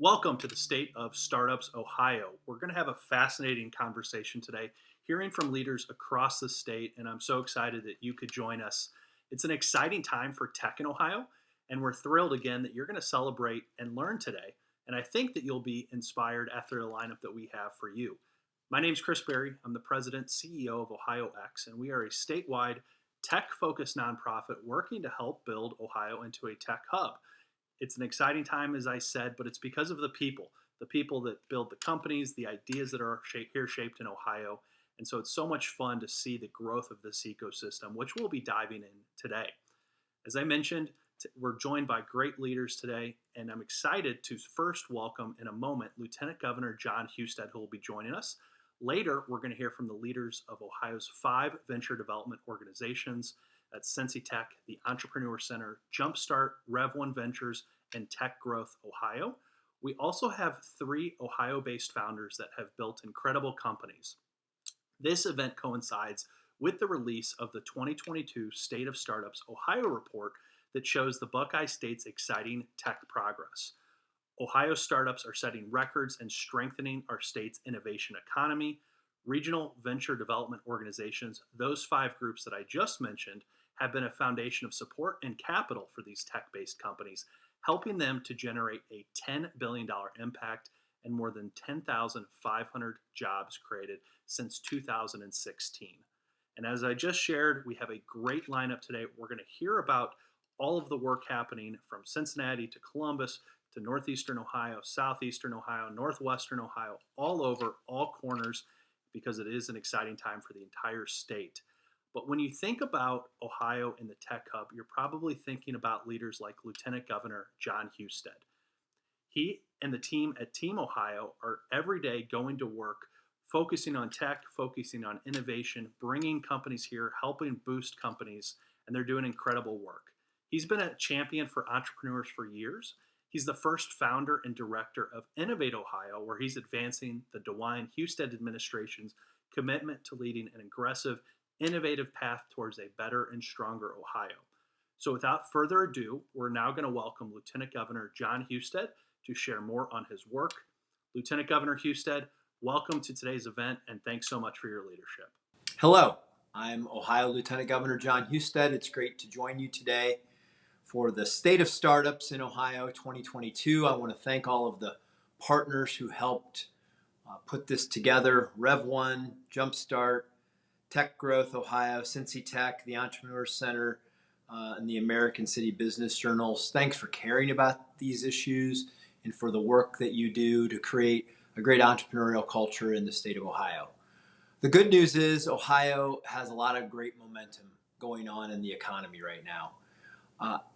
Welcome to the State of Startups, Ohio. We're going to have a fascinating conversation today, hearing from leaders across the state, and I'm so excited that you could join us. It's an exciting time for tech in Ohio, and we're thrilled again that you're going to celebrate and learn today. And I think that you'll be inspired after the lineup that we have for you. My name's Chris Berry. I'm the president CEO of Ohio X, and we are a statewide tech-focused nonprofit working to help build Ohio into a tech hub. It's an exciting time, as I said, but it's because of the people that build the companies, the ideas that are here shaped in Ohio. And so it's so much fun to see the growth of this ecosystem, which we'll be diving in today. As I mentioned, we're joined by great leaders today, and I'm excited to first welcome in a moment Lieutenant Governor Jon Husted, who will be joining us. Later, we're going to hear from the leaders of Ohio's 5 venture development organizations. That's Sensi Tech, the Entrepreneur Center, Jumpstart, Rev1 Ventures, and Tech Growth Ohio. We also have 3 Ohio-based founders that have built incredible companies. This event coincides with the release of the 2022 State of Startups Ohio report that shows the Buckeye State's exciting tech progress. Ohio startups are setting records and strengthening our state's innovation economy. Regional venture development organizations, those 5 groups that I just mentioned, have been a foundation of support and capital for these tech-based companies, helping them to generate a $10 billion impact and more than 10,500 jobs created since 2016. And as I just shared, we have a great lineup today. We're going to hear about all of the work happening from Cincinnati to Columbus to Northeastern Ohio, Southeastern Ohio, Northwestern Ohio, all over, all corners, because it is an exciting time for the entire state. But when you think about Ohio in the tech hub, you're probably thinking about leaders like Lieutenant Governor Jon Husted. He and the team at Team Ohio are every day going to work, focusing on tech, focusing on innovation, bringing companies here, helping boost companies, and they're doing incredible work. He's been a champion for entrepreneurs for years. He's the first founder and director of Innovate Ohio, where he's advancing the DeWine Husted administration's commitment to leading an aggressive, innovative path towards a better and stronger Ohio. So without further ado, we're now going to welcome Lieutenant Governor Jon Husted to share more on his work. Lieutenant Governor Husted, welcome to today's event, and thanks so much for your leadership. Hello, I'm Ohio Lieutenant Governor Jon Husted. It's great to join you today for the State of Startups in Ohio 2022. I want to thank all of the partners who helped put this together: Rev1, Jumpstart, Tech Growth Ohio, Sensi Tech, the Entrepreneur Center, and the American City Business Journals. Thanks for caring about these issues and for the work that you do to create a great entrepreneurial culture in the state of Ohio. The good news is Ohio has a lot of great momentum going on in the economy right now.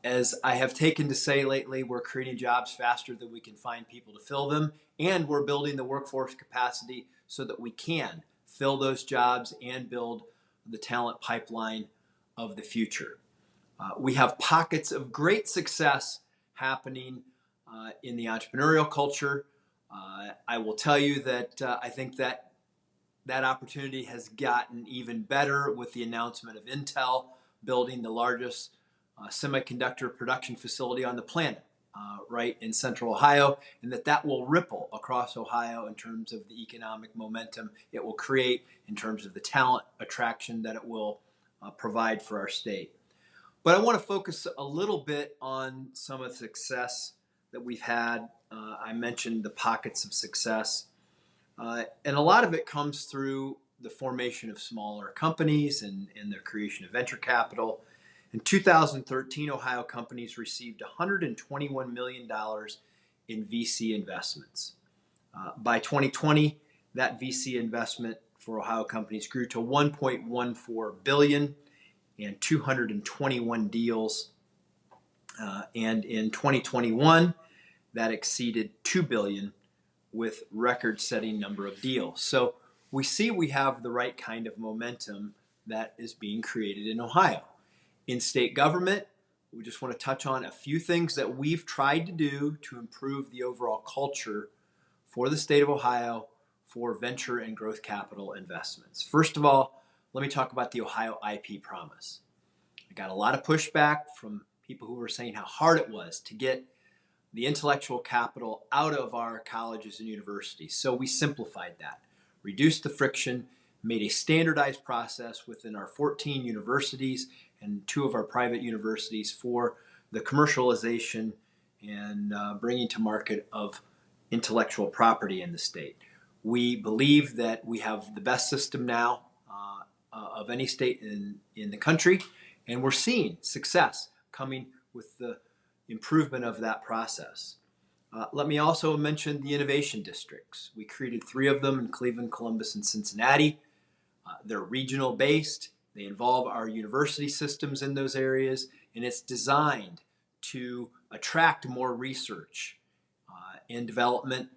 As I have taken to say lately, we're creating jobs faster than we can find people to fill them, and we're building the workforce capacity so that we can fill those jobs and build the talent pipeline of the future. We have pockets of great success happening in the entrepreneurial culture. I will tell you that I think that opportunity has gotten even better with the announcement of Intel building the largest semiconductor production facility on the planet right in central Ohio, and that will ripple across Ohio in terms of the economic momentum it will create, in terms of the talent attraction that it will provide for our state. But I want to focus a little bit on some of the success that we've had. I mentioned the pockets of success, and a lot of it comes through the formation of smaller companies and their creation of venture capital. In 2013, Ohio companies received $121 million in VC investments. By 2020, that VC investment for Ohio companies grew to $1.14 billion and 221 deals. And in 2021, that exceeded $2 billion with record-setting number of deals. So we see we have the right kind of momentum that is being created in Ohio. In state government, we just want to touch on a few things that we've tried to do to improve the overall culture for the state of Ohio for venture and growth capital investments. First of all, let me talk about the Ohio IP promise. I got a lot of pushback from people who were saying how hard it was to get the intellectual capital out of our colleges and universities. So we simplified that, reduced the friction, made a standardized process within our 14 universities and 2 of our private universities for the commercialization and bringing to market of intellectual property in the state. We believe that we have the best system now of any state in the country, and we're seeing success coming with the improvement of that process. Let me also mention the innovation districts. We created 3 of them in Cleveland, Columbus, and Cincinnati. They're regional based. They involve our university systems in those areas, and it's designed to attract more research and development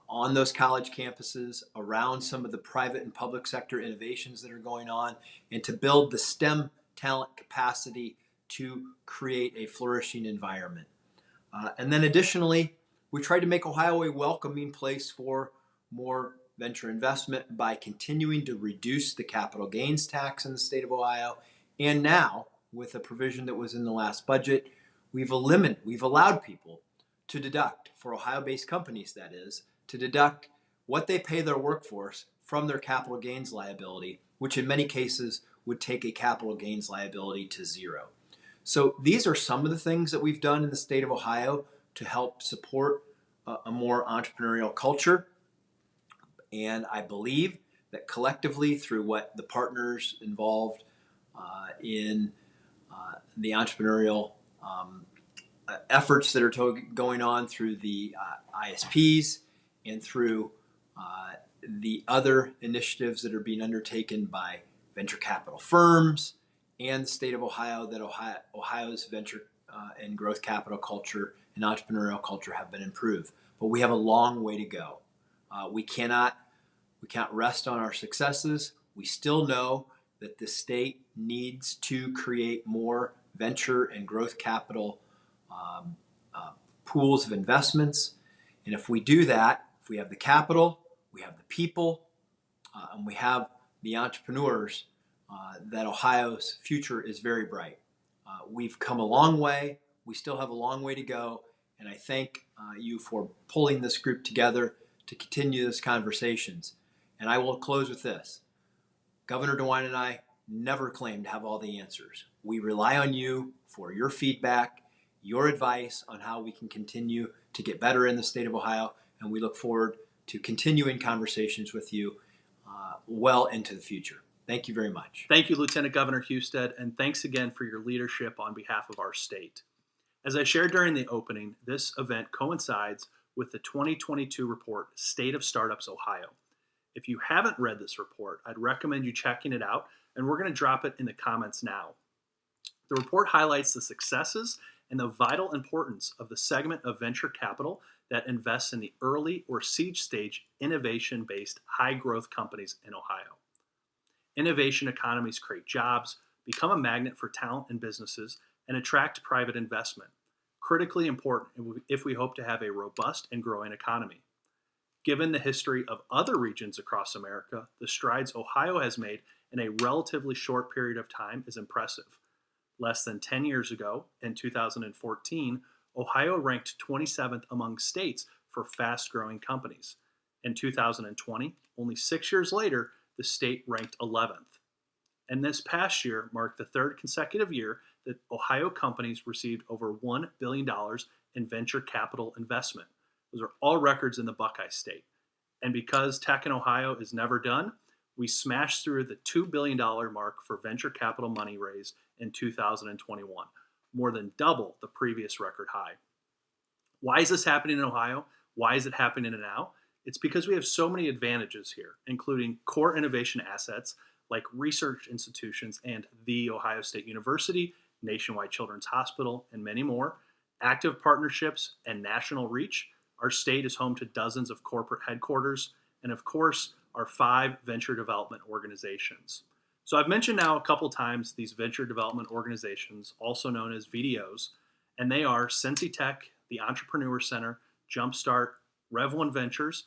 on those college campuses around some of the private and public sector innovations that are going on, and to build the STEM talent capacity to create a flourishing environment. And then additionally, we tried to make Ohio a welcoming place for more venture investment by continuing to reduce the capital gains tax in the state of Ohio. And now, with a provision that was in the last budget, we've allowed people to deduct, for Ohio-based companies that is, to deduct what they pay their workforce from their capital gains liability, which in many cases would take a capital gains liability to 0. So these are some of the things that we've done in the state of Ohio to help support a more entrepreneurial culture. And I believe that collectively, through what the partners involved in the entrepreneurial efforts that are going on through the ISPs and through the other initiatives that are being undertaken by venture capital firms and the state of Ohio, that Ohio's venture and growth capital culture and entrepreneurial culture have been improved. But we have a long way to go. We can't rest on our successes. We still know that the state needs to create more venture and growth capital pools of investments. And if we do that, if we have the capital, we have the people, and we have the entrepreneurs, that Ohio's future is very bright. We've come a long way. We still have a long way to go. And I thank you for pulling this group together to continue these conversations. And I will close with this. Governor DeWine and I never claim to have all the answers. We rely on you for your feedback, your advice on how we can continue to get better in the state of Ohio, and we look forward to continuing conversations with you well into the future. Thank you very much. Thank you, Lieutenant Governor Husted, and thanks again for your leadership on behalf of our state. As I shared during the opening, this event coincides with the 2022 report, State of Startups Ohio. If you haven't read this report, I'd recommend you checking it out, and we're going to drop it in the comments now. The report highlights the successes and the vital importance of the segment of venture capital that invests in the early or seed stage innovation-based high-growth companies in Ohio. Innovation economies create jobs, become a magnet for talent and businesses, and attract private investment. Critically important if we hope to have a robust and growing economy. Given the history of other regions across America, the strides Ohio has made in a relatively short period of time is impressive. Less than 10 years ago, in 2014, Ohio ranked 27th among states for fast-growing companies. In 2020, only 6 years later, the state ranked 11th. And this past year marked the 3rd consecutive year that Ohio companies received over $1 billion in venture capital investment. Those are all records in the Buckeye State. And because Tech in Ohio is never done, we smashed through the $2 billion mark for venture capital money raised in 2021, more than double the previous record high. Why is this happening in Ohio? Why is it happening now? It's because we have so many advantages here, including core innovation assets like research institutions and The Ohio State University, Nationwide Children's Hospital, and many more, active partnerships, and national reach. Our state is home to dozens of corporate headquarters, and of course, our 5 venture development organizations. So I've mentioned now a couple times these venture development organizations, also known as VDOs, and they are Cincy Tech, the Entrepreneur Center, Jumpstart, Rev1 Ventures,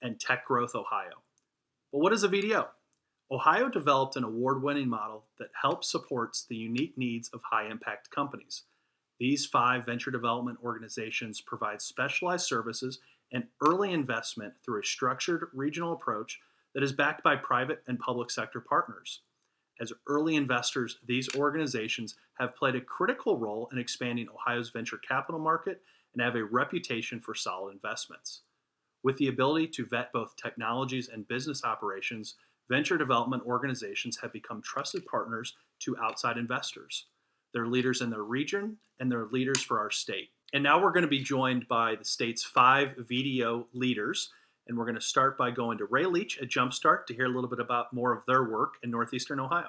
and Tech Growth Ohio. But what is a VDO? Ohio developed an award-winning model that helps supports the unique needs of high-impact companies. These 5 venture development organizations provide specialized services and early investment through a structured regional approach that is backed by private and public sector partners. As early investors, these organizations have played a critical role in expanding Ohio's venture capital market and have a reputation for solid investments. With the ability to vet both technologies and business operations, venture development organizations have become trusted partners to outside investors. They're leaders in their region and they're leaders for our state. And now we're going to be joined by the state's 5 VDO leaders. And we're going to start by going to Ray Leach at Jumpstart to hear a little bit about more of their work in Northeastern Ohio.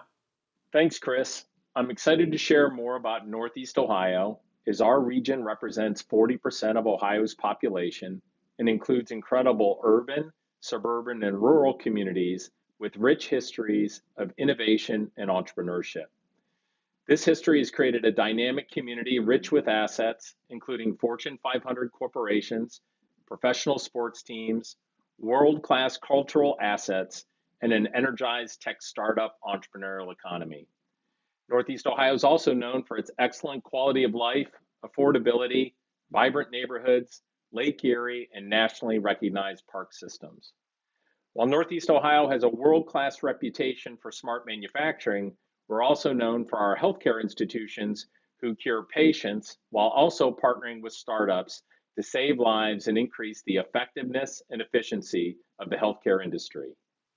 Thanks, Chris. I'm excited to share more about Northeast Ohio, as our region represents 40% of Ohio's population and includes incredible urban, suburban, and rural communities with rich histories of innovation and entrepreneurship. This history has created a dynamic community rich with assets, including Fortune 500 corporations, professional sports teams, world-class cultural assets, and an energized tech startup entrepreneurial economy. Northeast Ohio is also known for its excellent quality of life, affordability, vibrant neighborhoods, Lake Erie, and nationally recognized park systems. While Northeast Ohio has a world-class reputation for smart manufacturing, we're also known for our healthcare institutions who cure patients while also partnering with startups to save lives and increase the effectiveness and efficiency of the healthcare industry.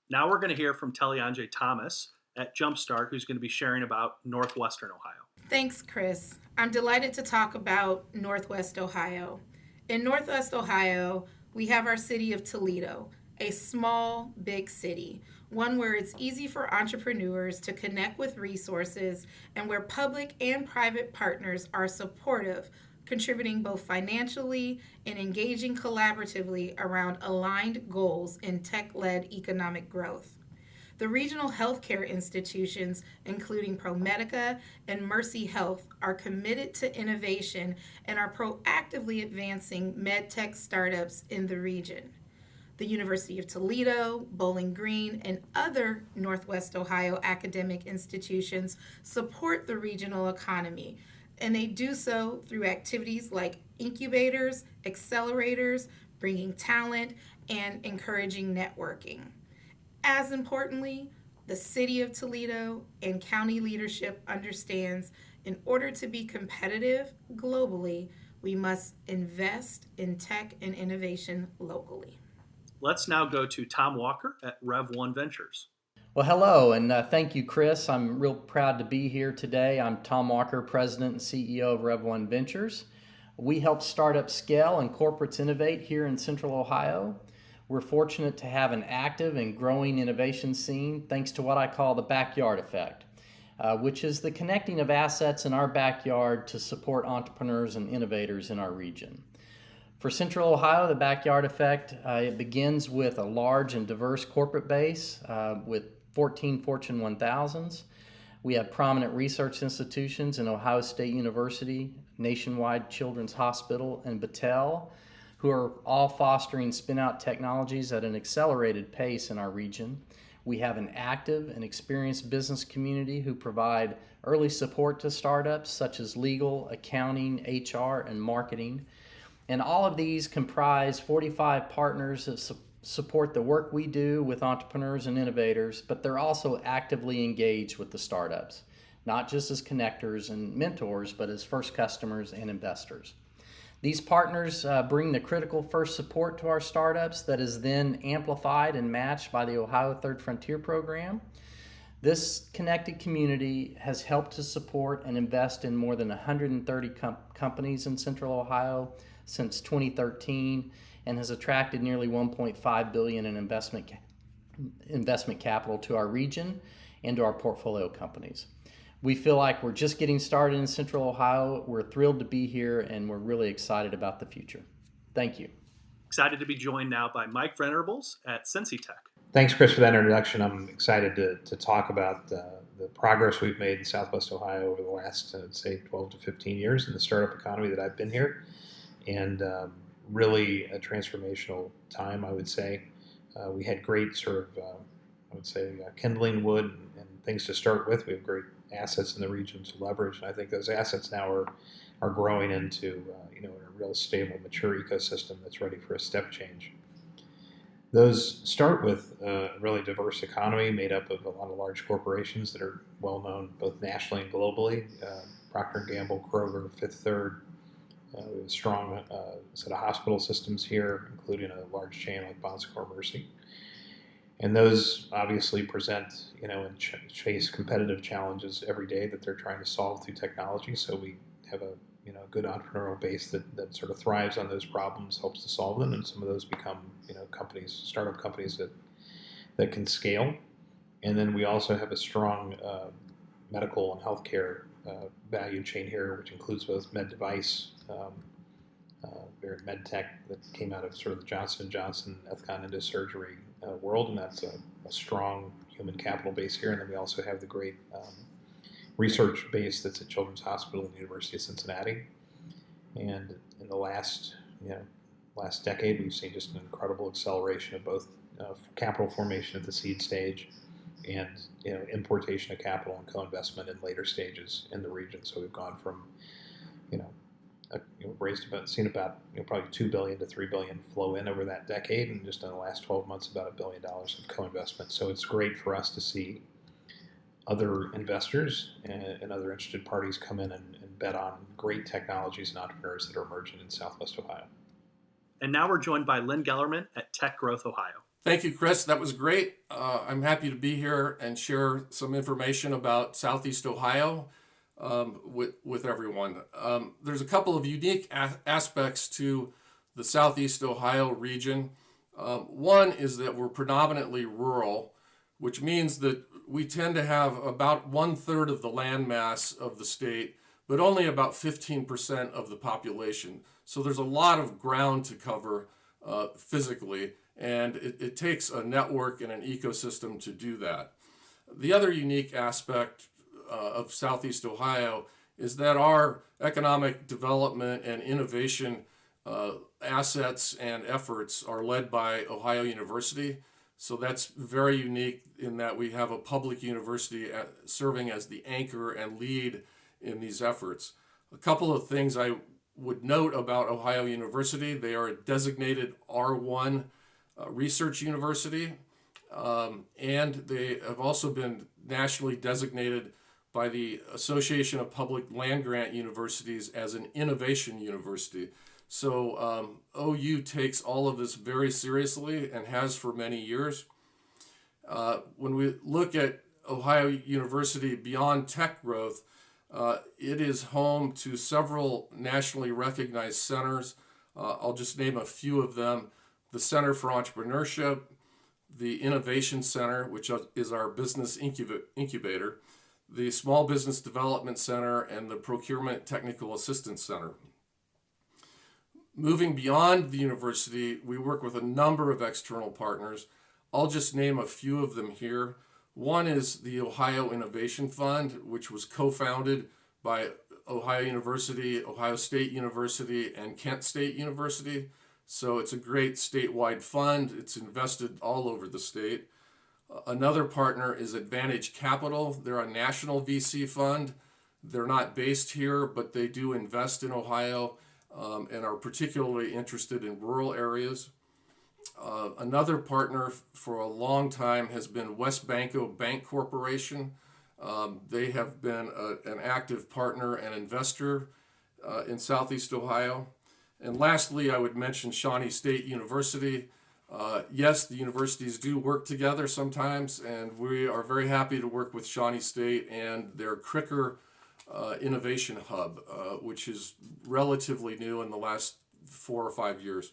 Now we're going to hear from Telyanjay Thomas at Jumpstart, who's going to be sharing about Northwestern Ohio. Thanks, Chris. I'm delighted to talk about Northwest Ohio. In Northwest Ohio, we have our city of Toledo, a small, big city, one where it's easy for entrepreneurs to connect with resources and where public and private partners are supportive, contributing both financially and engaging collaboratively around aligned goals in tech-led economic growth. The regional healthcare institutions, including ProMedica and Mercy Health, are committed to innovation and are proactively advancing medtech startups in the region. The University of Toledo, Bowling Green, and other Northwest Ohio academic institutions support the regional economy, and they do so through activities like incubators, accelerators, bringing talent, and encouraging networking. As importantly, the City of Toledo and county leadership understands in order to be competitive globally, we must invest in tech and innovation locally. Let's now go to Tom Walker at Rev 1 Ventures. Well, hello, and thank you, Chris. I'm real proud to be here today. I'm Tom Walker, President and CEO of Rev 1 Ventures. We help startups scale and corporates innovate here in Central Ohio. We're fortunate to have an active and growing innovation scene thanks to what I call the backyard effect, which is the connecting of assets in our backyard to support entrepreneurs and innovators in our region. For Central Ohio, the backyard effect, it begins with a large and diverse corporate base with 14 Fortune 1000s. We have prominent research institutions in Ohio State University, Nationwide Children's Hospital, and Battelle, who are all fostering spin-out technologies at an accelerated pace in our region. We have an active and experienced business community who provide early support to startups such as legal, accounting, HR, and marketing. And all of these comprise 45 partners that support the work we do with entrepreneurs and innovators, but they're also actively engaged with the startups, not just as connectors and mentors, but as first customers and investors. These partners bring the critical first support to our startups that is then amplified and matched by the Ohio Third Frontier program. This connected community has helped to support and invest in more than 130 companies in Central Ohio since 2013 and has attracted nearly $1.5 billion in investment capital to our region and to our portfolio companies. We feel like we're just getting started in Central Ohio. We're thrilled to be here and we're really excited about the future. Thank you. Excited to be joined now by Mike Venerables at SensiTech. Thanks, Chris, for that introduction. I'm excited to talk about the progress we've made in Southwest Ohio over the last, say, 12 to 15 years in the startup economy that I've been here. And really a transformational time, I would say. We had great kindling wood and things to start with. We have great assets in the region to leverage. And I think those assets now are are growing into a real stable, mature ecosystem that's ready for a step change. Those start with a really diverse economy made up of a lot of large corporations that are well known both nationally and globally. Procter & Gamble, Kroger, Fifth Third. We have a strong set of hospital systems here, including a large chain like Bon Secours Mercy. And those obviously present, and face competitive challenges every day that they're trying to solve through technology. So we have a good entrepreneurial base that sort of thrives on those problems, helps to solve them, and some of those become companies, startup companies that can scale. And then we also have a strong medical and healthcare value chain here, which includes both med device, very med tech that came out of sort of the Johnson & Johnson Ethicon Endosurgery world, and that's a strong human capital base here. And then we also have the great research base that's at Children's Hospital and the University of Cincinnati. And in the last decade, we've seen just an incredible acceleration of both capital formation at the seed stage and importation of capital and co-investment in later stages in the region. So we've gone from seen about probably $2 billion to $3 billion flow in over that decade, and just in the last 12 months, about $1 billion of co-investment. So it's great for us to see other investors and other interested parties come in and bet on great technologies and entrepreneurs that are emerging in Southwest Ohio. And now we're joined by Lynn Gellerman at Tech Growth Ohio. Thank you, Chris. That was great. I'm happy to be here and share some information about Southeast Ohio with everyone. There's a couple of unique aspects to the Southeast Ohio region. One is that we're predominantly rural, which means that we tend to have about 1/3 of the land mass of the state, but only about 15% of the population. So there's a lot of ground to cover physically, and it takes a network and an ecosystem to do that. The other unique aspect of Southeast Ohio is that our economic development and innovation assets and efforts are led by Ohio University. So that's very unique in that we have a public university serving as the anchor and lead in these efforts. A couple of things I would note about Ohio University: they are a designated R1 research university, and they have also been nationally designated by the Association of Public Land-Grant Universities as an innovation university. So OU takes all of this very seriously and has for many years. When we look at Ohio University beyond tech growth, it is home to several nationally recognized centers. I'll just name a few of them: the Center for Entrepreneurship, the Innovation Center, which is our business incubator, the Small Business Development Center, and the Procurement Technical Assistance Center. Moving beyond the university, we work with a number of external partners. I'll just name a few of them here. One is the Ohio Innovation Fund, which was co-founded by Ohio University, Ohio State University, and Kent State University. So it's a great statewide fund. It's invested all over the state. Another partner is Advantage Capital. They're a national VC fund. They're not based here, but they do invest in Ohio and are particularly interested in rural areas. Another partner for a long time has been West Banco Bank Corporation. They have been an active partner and investor in Southeast Ohio. And lastly, I would mention Shawnee State University. Yes, the universities do work together sometimes, and we are very happy to work with Shawnee State and their Cricker Innovation Hub, which is relatively new in the last 4 or 5 years.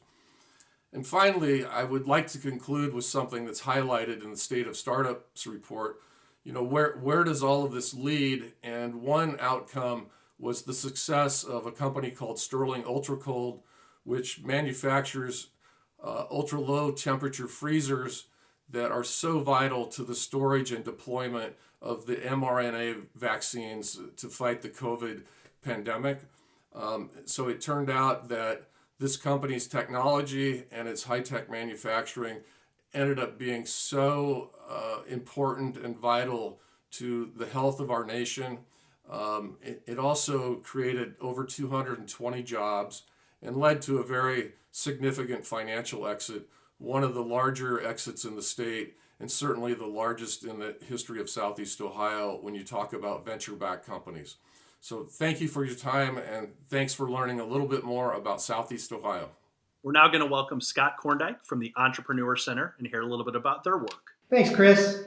And finally, I would like to conclude with something that's highlighted in the State of Startups report. Where does all of this lead? And one outcome was the success of a company called Sterling Ultra Cold, which manufactures ultra low temperature freezers that are so vital to the storage and deployment of the mRNA vaccines to fight the COVID pandemic. So it turned out that this company's technology and its high-tech manufacturing ended up being so important and vital to the health of our nation It also created over 220 jobs and led to a very significant financial exit, one of the larger exits in the state, and certainly the largest in the history of Southeast Ohio when you talk about venture-backed companies. So thank you for your time, and thanks for learning a little bit more about Southeast Ohio. We're now going to welcome Scott Korndike from the Entrepreneur Center and hear a little bit about their work. Thanks, Chris.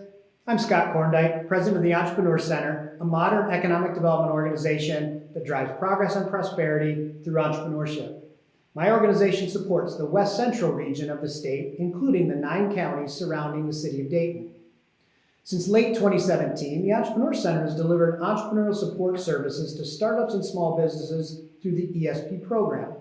I'm Scott Korndike, president of the Entrepreneur Center, a modern economic development organization that drives progress and prosperity through entrepreneurship. My organization supports the west central region of the state, including the 9 counties surrounding the city of Dayton. Since late 2017, the Entrepreneur Center has delivered entrepreneurial support services to startups and small businesses through the ESP program.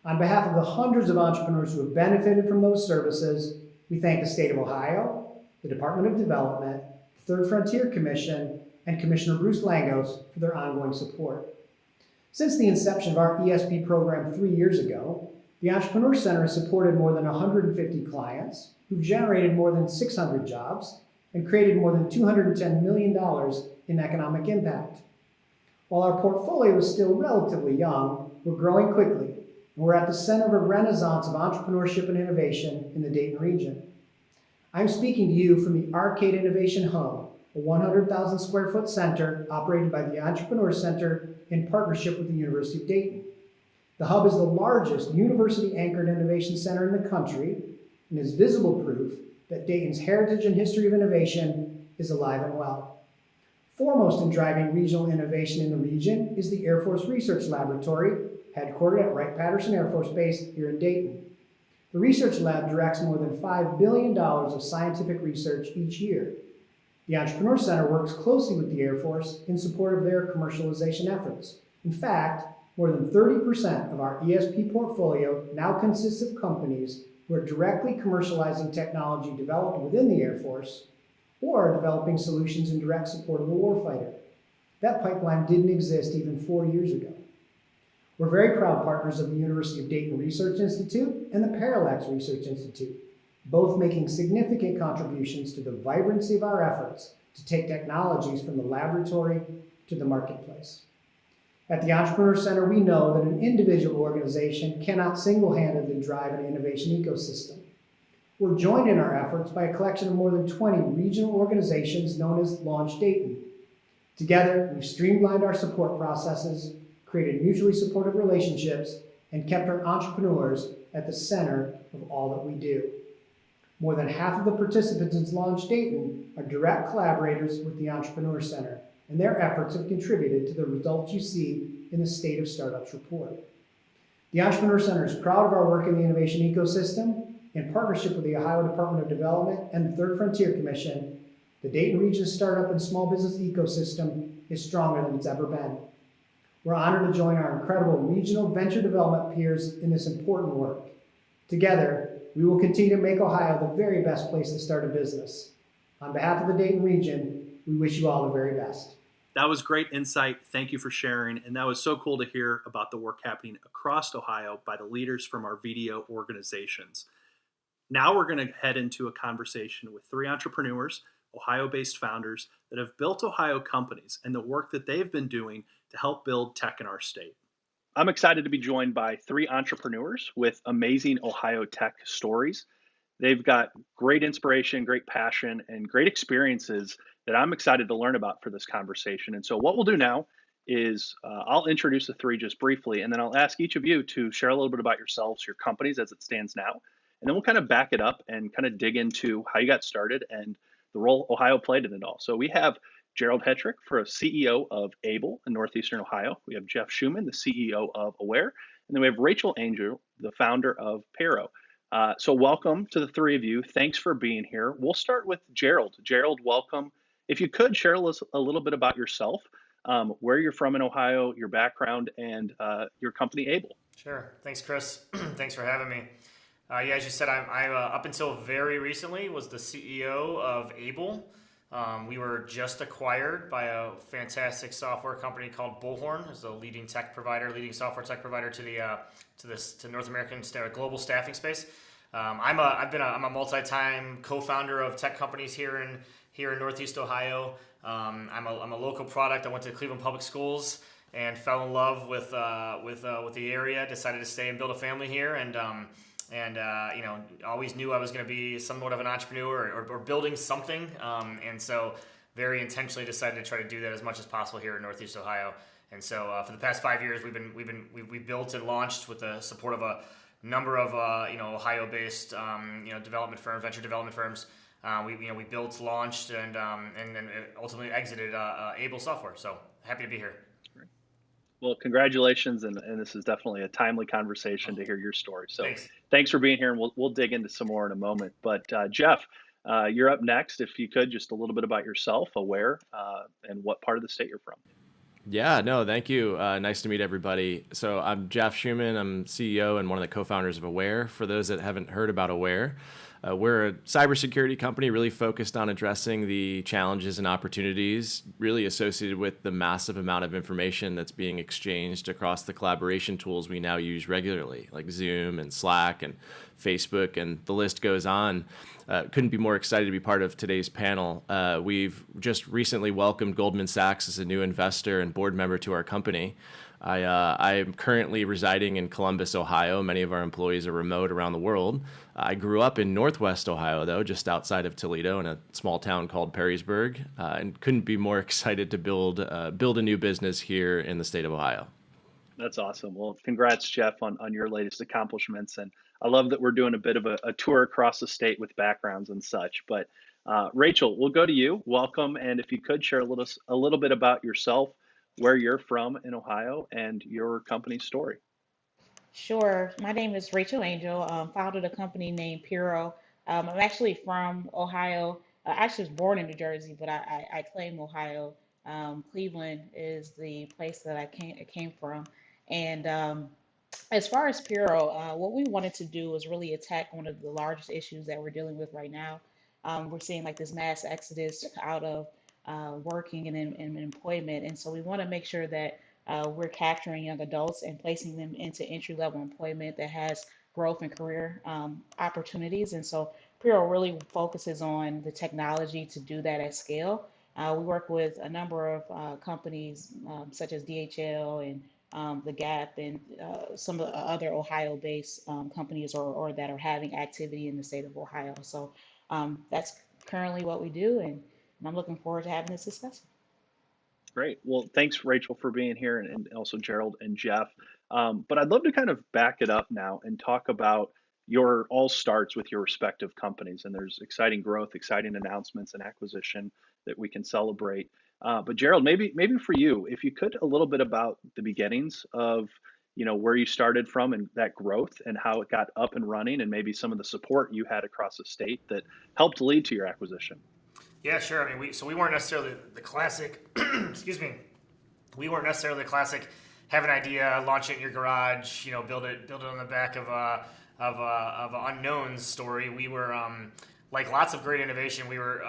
On behalf of the hundreds of entrepreneurs who have benefited from those services, we thank the state of Ohio, the Department of Development, the Third Frontier Commission, and Commissioner Bruce Langos for their ongoing support. Since the inception of our ESP program 3 years ago, the Entrepreneur Center has supported more than 150 clients who've generated more than 600 jobs and created more than $210 million in economic impact. While our portfolio is still relatively young, we're growing quickly, and we're at the center of a renaissance of entrepreneurship and innovation in the Dayton region. I'm speaking to you from the Arcade Innovation Hub, a 100,000 square foot center operated by the Entrepreneur Center in partnership with the University of Dayton. The hub is the largest university-anchored innovation center in the country and is visible proof that Dayton's heritage and history of innovation is alive and well. Foremost in driving regional innovation in the region is the Air Force Research Laboratory, headquartered at Wright-Patterson Air Force Base here in Dayton. The research lab directs more than $5 billion of scientific research each year. The Entrepreneur Center works closely with the Air Force in support of their commercialization efforts. In fact, more than 30% of our ESP portfolio now consists of companies who are directly commercializing technology developed within the Air Force or developing solutions in direct support of the warfighter. That pipeline didn't exist even 4 years ago. We're very proud partners of the University of Dayton Research Institute and the Parallax Research Institute, both making significant contributions to the vibrancy of our efforts to take technologies from the laboratory to the marketplace. At the Entrepreneur Center, we know that an individual organization cannot single-handedly drive an innovation ecosystem. We're joined in our efforts by a collection of more than 20 regional organizations known as Launch Dayton. Together, we've streamlined our support processes, created mutually supportive relationships, and kept our entrepreneurs at the center of all that we do. More than half of the participants in Launch Dayton are direct collaborators with the Entrepreneur Center, and their efforts have contributed to the results you see in the State of Startups report. The Entrepreneur Center is proud of our work in the innovation ecosystem. In partnership with the Ohio Department of Development and the Third Frontier Commission, the Dayton region's startup and small business ecosystem is stronger than it's ever been. We're honored to join our incredible regional venture development peers in this important work. Together, we will continue to make Ohio the very best place to start a business. On behalf of the Dayton region, we wish you all the very best. That was great insight. Thank you for sharing. And that was so cool to hear about the work happening across Ohio by the leaders from our VDO organizations. Now we're going to head into a conversation with 3 entrepreneurs, Ohio-based founders that have built Ohio companies and the work that they've been doing to help build tech in our state. I'm excited to be joined by 3 entrepreneurs with amazing Ohio tech stories. They've got great inspiration, great passion, and great experiences that I'm excited to learn about for this conversation. And so what we'll do now is I'll introduce the 3 just briefly, and then I'll ask each of you to share a little bit about yourselves, your companies as it stands now, and then we'll kind of back it up and kind of dig into how you got started and the role Ohio played in it all. So we have Gerald Hetrick, CEO of Able in Northeastern Ohio. We have Jeff Schumann, the CEO of Aware. And then we have Rachel Angel, the founder of Peerro. So welcome to the 3 of you. Thanks for being here. We'll start with Gerald. Gerald, welcome. If you could share a little bit about yourself, where you're from in Ohio, your background, and your company, Able. Sure. Thanks, Chris. Thanks for having me. Yeah, as you said, I up until very recently was the CEO of Able. We were just acquired by a fantastic software company called Bullhorn. It's a leading software tech provider to North American global staffing space. I'm a multi-time co-founder of tech companies here here in Northeast Ohio. I'm a local product. I went to Cleveland Public Schools and fell in love with the area. Decided to stay and build a family here, and always knew I was going to be somewhat of an entrepreneur or building something. And so very intentionally decided to try to do that as much as possible here in Northeast Ohio. And so for the past 5 years, we built and launched with the support of a number of Ohio-based development firms, venture development firms. We built, launched, and ultimately exited Able Software. So happy to be here. Well, congratulations, and this is definitely a timely conversation to hear your story. So Thanks for being here, and we'll dig into some more in a moment. But Jeff, you're up next. If you could, just a little bit about yourself, Aware, and what part of the state you're from. Yeah, no, thank you. Nice to meet everybody. So I'm Jeff Schumann. I'm CEO and one of the co-founders of Aware. For those that haven't heard about Aware, we're a cybersecurity company really focused on addressing the challenges and opportunities really associated with the massive amount of information that's being exchanged across the collaboration tools we now use regularly, like Zoom and Slack and Facebook, and the list goes on. Couldn't be more excited to be part of today's panel. We've just recently welcomed Goldman Sachs as a new investor and board member to our company. I am currently residing in Columbus, Ohio. Many of our employees are remote around the world. I grew up in Northwest Ohio, though, just outside of Toledo in a small town called Perrysburg, and couldn't be more excited to build a new business here in the state of Ohio. That's awesome. Well, congrats, Jeff, on your latest accomplishments. And I love that we're doing a bit of a tour across the state with backgrounds and such. But Rachel, we'll go to you. Welcome. And if you could share a little bit about yourself, where you're from in Ohio, and your company's story. Sure. My name is Rachel Angel. Founded a company named Peerro. I'm actually from Ohio. I actually was born in New Jersey, but I claim Ohio. Cleveland is the place that I came from. And as far as Peerro, what we wanted to do was really attack one of the largest issues that we're dealing with right now. We're seeing like this mass exodus out of working and employment. And so we want to make sure that we're capturing young adults and placing them into entry-level employment that has growth and career opportunities. And so Peerro really focuses on the technology to do that at scale. We work with a number of companies such as DHL and The Gap and some of the other Ohio-based companies or that are having activity in the state of Ohio. So that's currently what we do, and I'm looking forward to having this discussion. Great. Well, thanks, Rachel, for being here, and also Gerald and Jeff. But I'd love to kind of back it up now and talk about your all starts with your respective companies. And there's exciting growth, exciting announcements, and acquisition that we can celebrate. But Gerald, maybe for you, if you could, a little bit about the beginnings of where you started from and that growth and how it got up and running, and maybe some of the support you had across the state that helped lead to your acquisition. Yeah, sure. I mean, we weren't necessarily the classic. Excuse me. We weren't necessarily the classic. Have an idea, launch it in your garage. Build it on the back of an unknowns story. We were like lots of great innovation. We were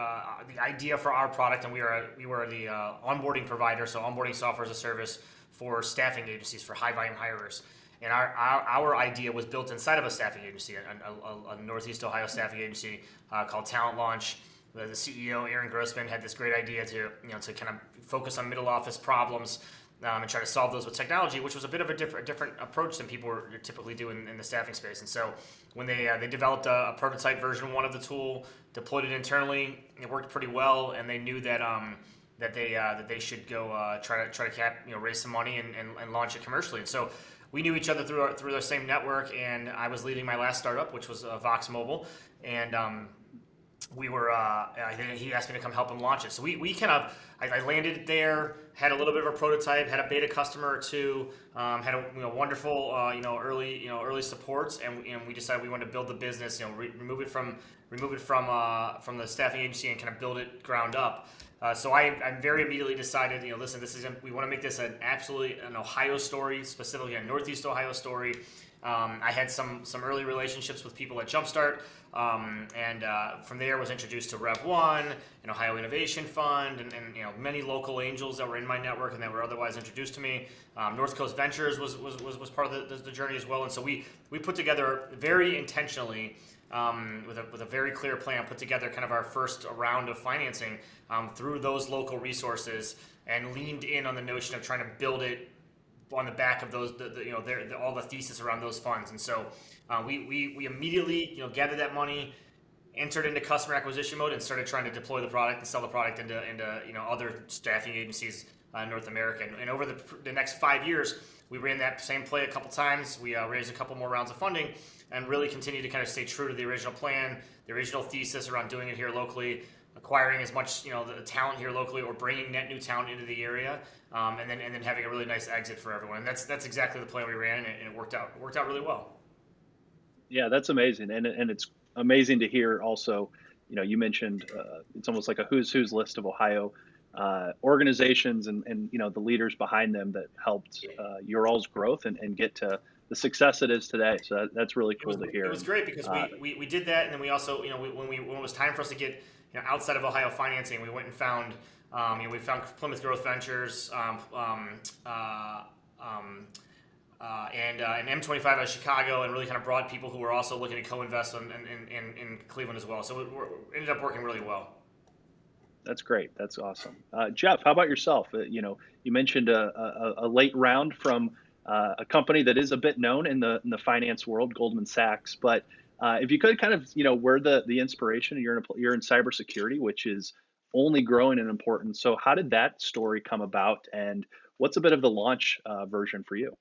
the idea for our product, and we were the onboarding provider, so onboarding software as a service for staffing agencies for high volume hirers. And our idea was built inside of a staffing agency, a Northeast Ohio staffing agency called Talent Launch. The CEO, Aaron Grossman, had this great idea to kind of focus on middle office problems and try to solve those with technology, which was a bit of a different approach than people were typically doing in the staffing space. And so when they developed a prototype version 1 of the tool, deployed it internally, it worked pretty well, and they knew that they should go try to raise some money and launch it commercially. And so we knew each other through the same network, and I was leading my last startup, which was Vox Mobile, and we were, he asked me to come help him launch it. So we kind of, I landed there, had a little bit of a prototype, had a beta customer or two, had a wonderful, early supports, and we decided we wanted to build the business, remove it from the staffing agency and kind of build it ground up. So I very immediately decided, listen, we want to make this an Ohio story, specifically a Northeast Ohio story. I had some early relationships with people at Jumpstart, and from there was introduced to Rev One, an Ohio Innovation Fund, and many local angels that were in my network and that were otherwise introduced to me. North Coast Ventures was part of the journey as well, and so we put together very intentionally with a very clear plan, put together kind of our first round of financing through those local resources, and leaned in on the notion of trying to build it on the back of those, all the thesis around those funds. And so we immediately gathered that money, entered into customer acquisition mode, and started trying to deploy the product and sell the product into other staffing agencies in North America. And over the next 5 years, we ran that same play a couple times. We raised a couple more rounds of funding, and really continued to kind of stay true to the original plan, the original thesis around doing it here locally, acquiring as much the talent here locally, or bringing net new talent into the area, and then having a really nice exit for everyone. And that's exactly the plan we ran, and it worked out really well. Yeah, that's amazing, and it's amazing to hear. Also, you mentioned it's almost like a who's list of Ohio organizations and the leaders behind them that helped your all's growth and get to the success it is today. So that's really cool to hear. It was great because we did that, and then we also when it was time for us to get outside of Ohio financing, we went and found we found Plymouth Growth Ventures and M25 out of Chicago, and really kind of brought people who were also looking to co-invest in Cleveland as well. So it ended up working really well. That's great. That's awesome. Jeff, how about yourself? You mentioned a late round from a company that is a bit known in the finance world, Goldman Sachs. But if you could kind of where the inspiration, you're in cybersecurity, which is only growing in importance. So how did that story come about, and what's a bit of the launch version for you?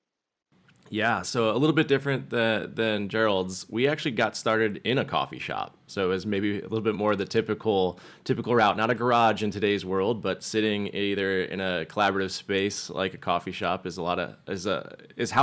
Yeah, so a little bit different than Gerald's. We actually got started in a coffee shop, so it was maybe a little bit more the typical route, not a garage in today's world, but sitting either in a collaborative space like a coffee shop is how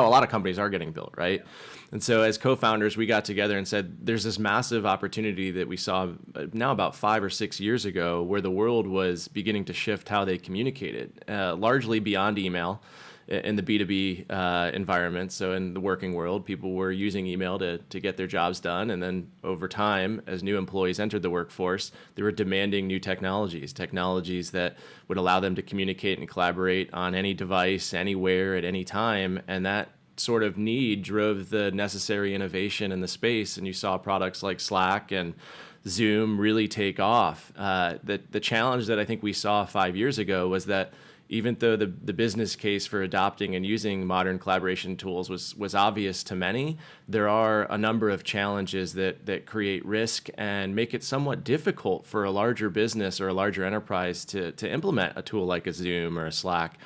a lot of companies are getting built, right? And so as co-founders, we got together and said, there's this massive opportunity that we saw now about 5 or 6 years ago, where the world was beginning to shift how they communicated, largely beyond email. In the B2B environment, so in the working world, people were using email to get their jobs done. And then over time, as new employees entered the workforce, they were demanding new technologies that would allow them to communicate and collaborate on any device, anywhere, at any time. And that sort of need drove the necessary innovation in the space. And you saw products like Slack and Zoom really take off. The challenge that I think we saw 5 years ago was that even though the business case for adopting and using modern collaboration tools was obvious to many, there are a number of challenges that create risk and make it somewhat difficult for a larger business or a larger enterprise to implement a tool like a Zoom or a Slack.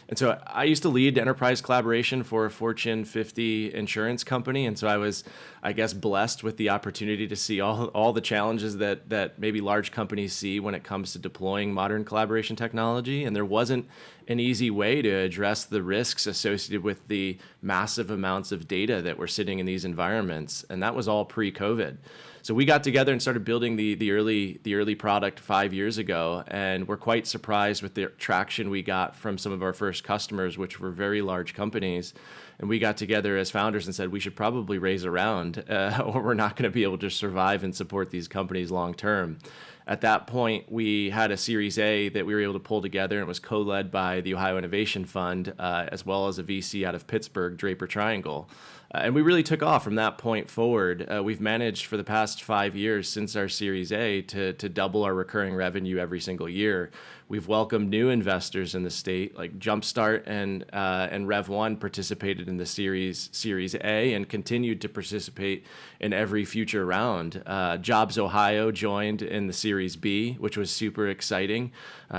And so I used to lead enterprise collaboration for a Fortune 50 insurance company. And so I was, I guess, blessed with the opportunity to see all the challenges that maybe large companies see when it comes to deploying modern collaboration technology. And there wasn't an easy way to address the risks associated with the massive amounts of data that were sitting in these environments. And that was all pre-COVID. So we got together and started building the early product 5 years ago, and we're quite surprised with the traction we got from some of our first customers, which were very large companies. And we got together as founders and said we should probably raise a round, or we're not going to be able to survive and support these companies long term. At that point, we had a Series A that we were able to pull together, and it was co-led by the Ohio Innovation Fund, as well as a VC out of Pittsburgh, Draper Triangle. And we really took off from that point forward. We've managed for the past 5 years since our Series A to double our recurring revenue every single year. We've welcomed new investors in the state, like Jumpstart and Rev1 participated in the Series A and continued to participate in every future round. Jobs Ohio joined in the Series B, which was super exciting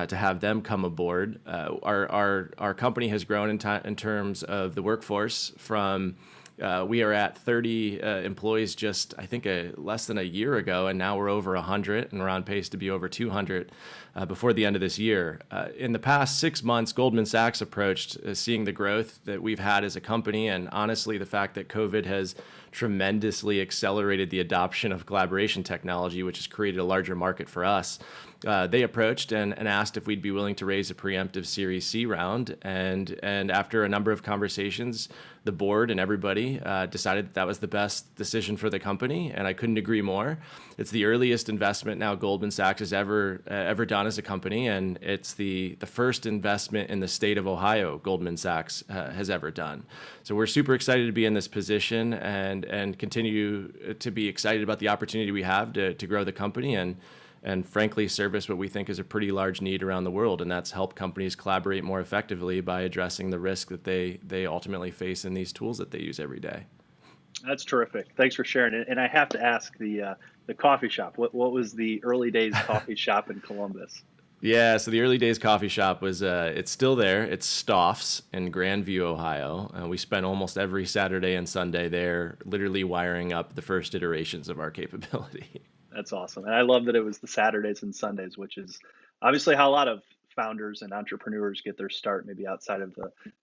to have them come aboard. Our company has grown in terms of the workforce from we are at 30 employees just, I think, less than a year ago, and now we're over 100, and we're on pace to be over 200 before the end of this year. In the past 6 months, Goldman Sachs approached seeing the growth that we've had as a company, and honestly, the fact that COVID has tremendously accelerated the adoption of collaboration technology, which has created a larger market for us. They approached and asked if we'd be willing to raise a preemptive Series C round. And after a number of conversations, the board and everybody decided that was the best decision for the company. And I couldn't agree more. It's the earliest investment now Goldman Sachs has ever done as a company. And it's the first investment in the state of Ohio Goldman Sachs has ever done. So we're super excited to be in this position. And and continue to be excited about the opportunity we have to grow the company and frankly service what we think is a pretty large need around the world, and that's help companies collaborate more effectively by addressing the risk that they ultimately face in these tools that they use every day. That's terrific. Thanks for sharing it. And I have to ask the coffee shop. What was the early days coffee shop in Columbus? Yeah, so the early days coffee shop was, it's still there. It's Stoff's in Grandview, Ohio. We spent almost every Saturday and Sunday there, literally wiring up the first iterations of our capability. That's awesome. And I love that it was the Saturdays and Sundays, which is obviously how a lot of founders and entrepreneurs get their start, maybe outside of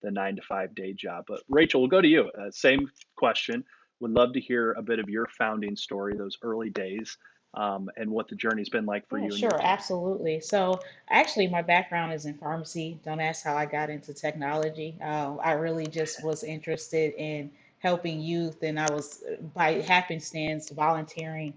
the 9 to 5 day job. But Rachel, we'll go to you. Same question. Would love to hear a bit of your founding story, those early days, and what the journey's been like for Yeah, you and your sure, team. absolutely. So, actually, my background is in pharmacy. Don't ask how I got into technology. I really just was interested in helping youth, and I was, by happenstance, volunteering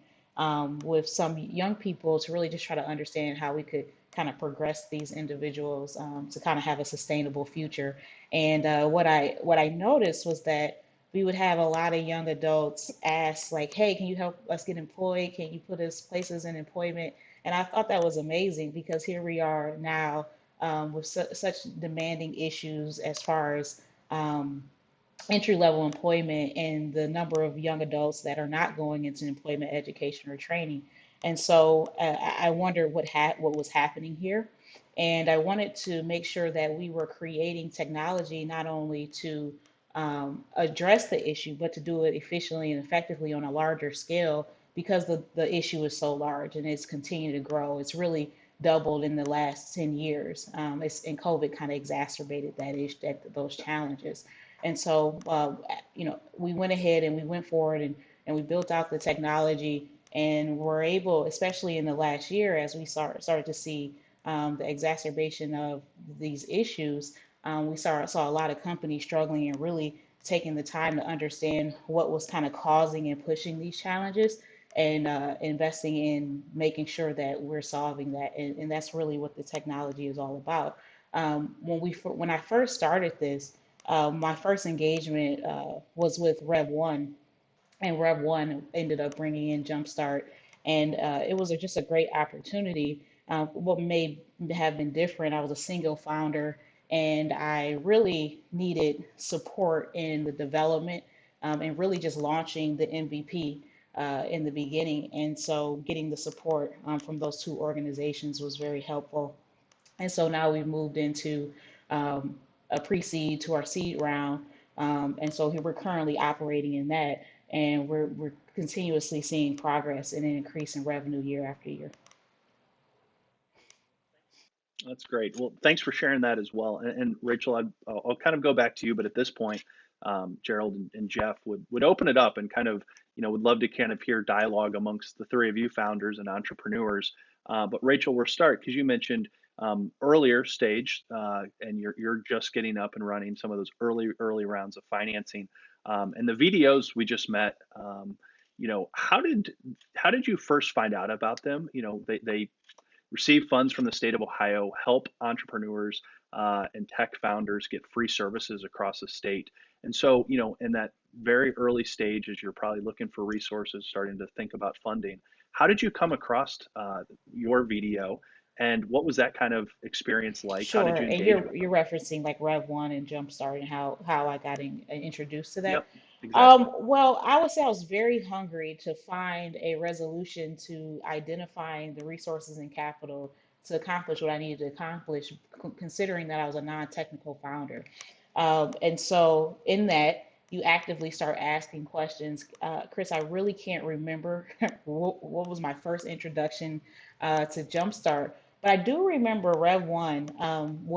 with some young people to really just try to understand how we could kind of progress these individuals to kind of have a sustainable future. And what I noticed was that we would have a lot of young adults ask like, hey, can you help us get employed? Can you put us places in employment? And I thought that was amazing because here we are now with such demanding issues as far as um, entry level employment and the number of young adults that are not going into employment, education, or training. And so I wondered what was happening here. And I wanted to make sure that we were creating technology not only to address the issue, but to do it efficiently and effectively on a larger scale because the issue is so large and it's continued to grow. It's really doubled in the last 10 years. And COVID kind of exacerbated those challenges. And so, we went ahead and we went forward and we built out the technology and were able, especially in the last year, as we started to see the exacerbation of these issues, we saw a lot of companies struggling and really taking the time to understand what was kind of causing and pushing these challenges and investing in making sure that we're solving that. And that's really what the technology is all about. When I first started this, my first engagement was with Rev One, and Rev One ended up bringing in Jumpstart, and it was just a great opportunity. What may have been different, I was a single founder, and I really needed support in the development and really just launching the MVP in the beginning. And so, getting the support from those two organizations was very helpful. And so now we've moved into a pre-seed to our seed round. And so here we're currently operating in that, and we're continuously seeing progress and an increase in revenue year after year. That's great. Well, thanks for sharing that as well. And Rachel, I'll kind of go back to you, but at this point, Gerald and Jeff would open it up and kind of, would love to kind of hear dialogue amongst the three of you founders and entrepreneurs. But Rachel, we'll start because you mentioned earlier stage, and you're just getting up and running some of those early rounds of financing, and the VDOs we just met. How did you first find out about them? They receive funds from the state of Ohio, help entrepreneurs and tech founders get free services across the state. And so, in that very early stage, as you're probably looking for resources, starting to think about funding, how did you come across your VDO? And what was that kind of experience like? How Sure, did you and engage you're with them? you're referencing like Rev One and Jumpstart and how I got introduced to that. Yep, exactly. Well, I would say I was very hungry to find a resolution to identifying the resources and capital to accomplish what I needed to accomplish, considering that I was a non-technical founder. And so in that, you actively start asking questions. Chris, I really can't remember what was my first introduction to Jumpstart, but I do remember Rev One,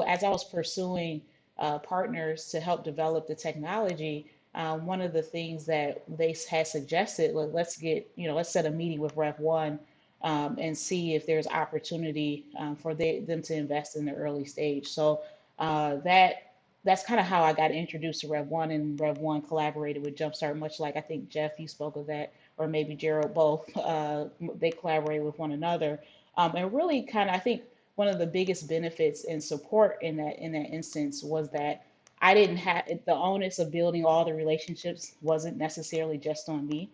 as I was pursuing partners to help develop the technology. One of the things that they had suggested, let's set a meeting with Rev One and see if there's opportunity for them to invest in the early stage. So that's kind of how I got introduced to Rev One, and Rev One collaborated with Jumpstart, much like I think Jeff, you spoke of that, or maybe Gerald, both. They collaborated with one another, and really kind of I think one of the biggest benefits and support in that instance was that I didn't have the onus of building all the relationships wasn't necessarily just on me.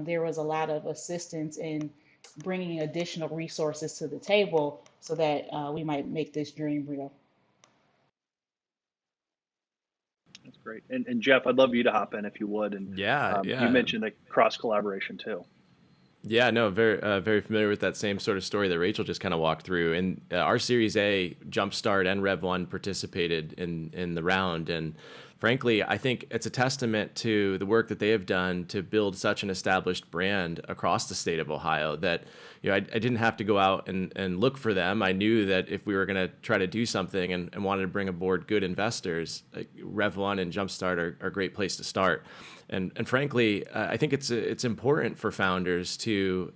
There was a lot of assistance in bringing additional resources to the table so that we might make this dream real. That's great. And Jeff, I'd love you to hop in if you would. And Yeah, you yeah. mentioned the cross collaboration too. Yeah, no, very familiar with that same sort of story that Rachel just kind of walked through. And our Series A, Jumpstart and Rev One participated in the round, and frankly, I think it's a testament to the work that they have done to build such an established brand across the state of Ohio that I didn't have to go out and look for them. I knew that if we were going to try to do something and wanted to bring aboard good investors, like Rev One and Jumpstart are a great place to start. And frankly, I think it's important for founders to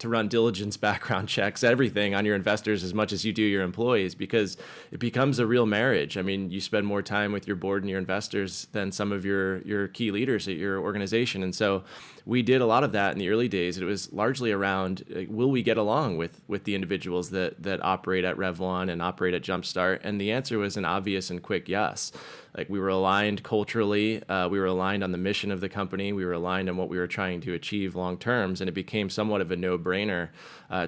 run diligence background checks, everything on your investors as much as you do your employees, because it becomes a real marriage. I mean, you spend more time with your board and your investors than some of your key leaders at your organization. And so we did a lot of that in the early days. It was largely around, will we get along with the individuals that operate at Rev One and operate at Jumpstart? And the answer was an obvious and quick yes. Like, we were aligned culturally, we were aligned on the mission of the company, we were aligned on what we were trying to achieve long terms, and it became somewhat of a no-brainer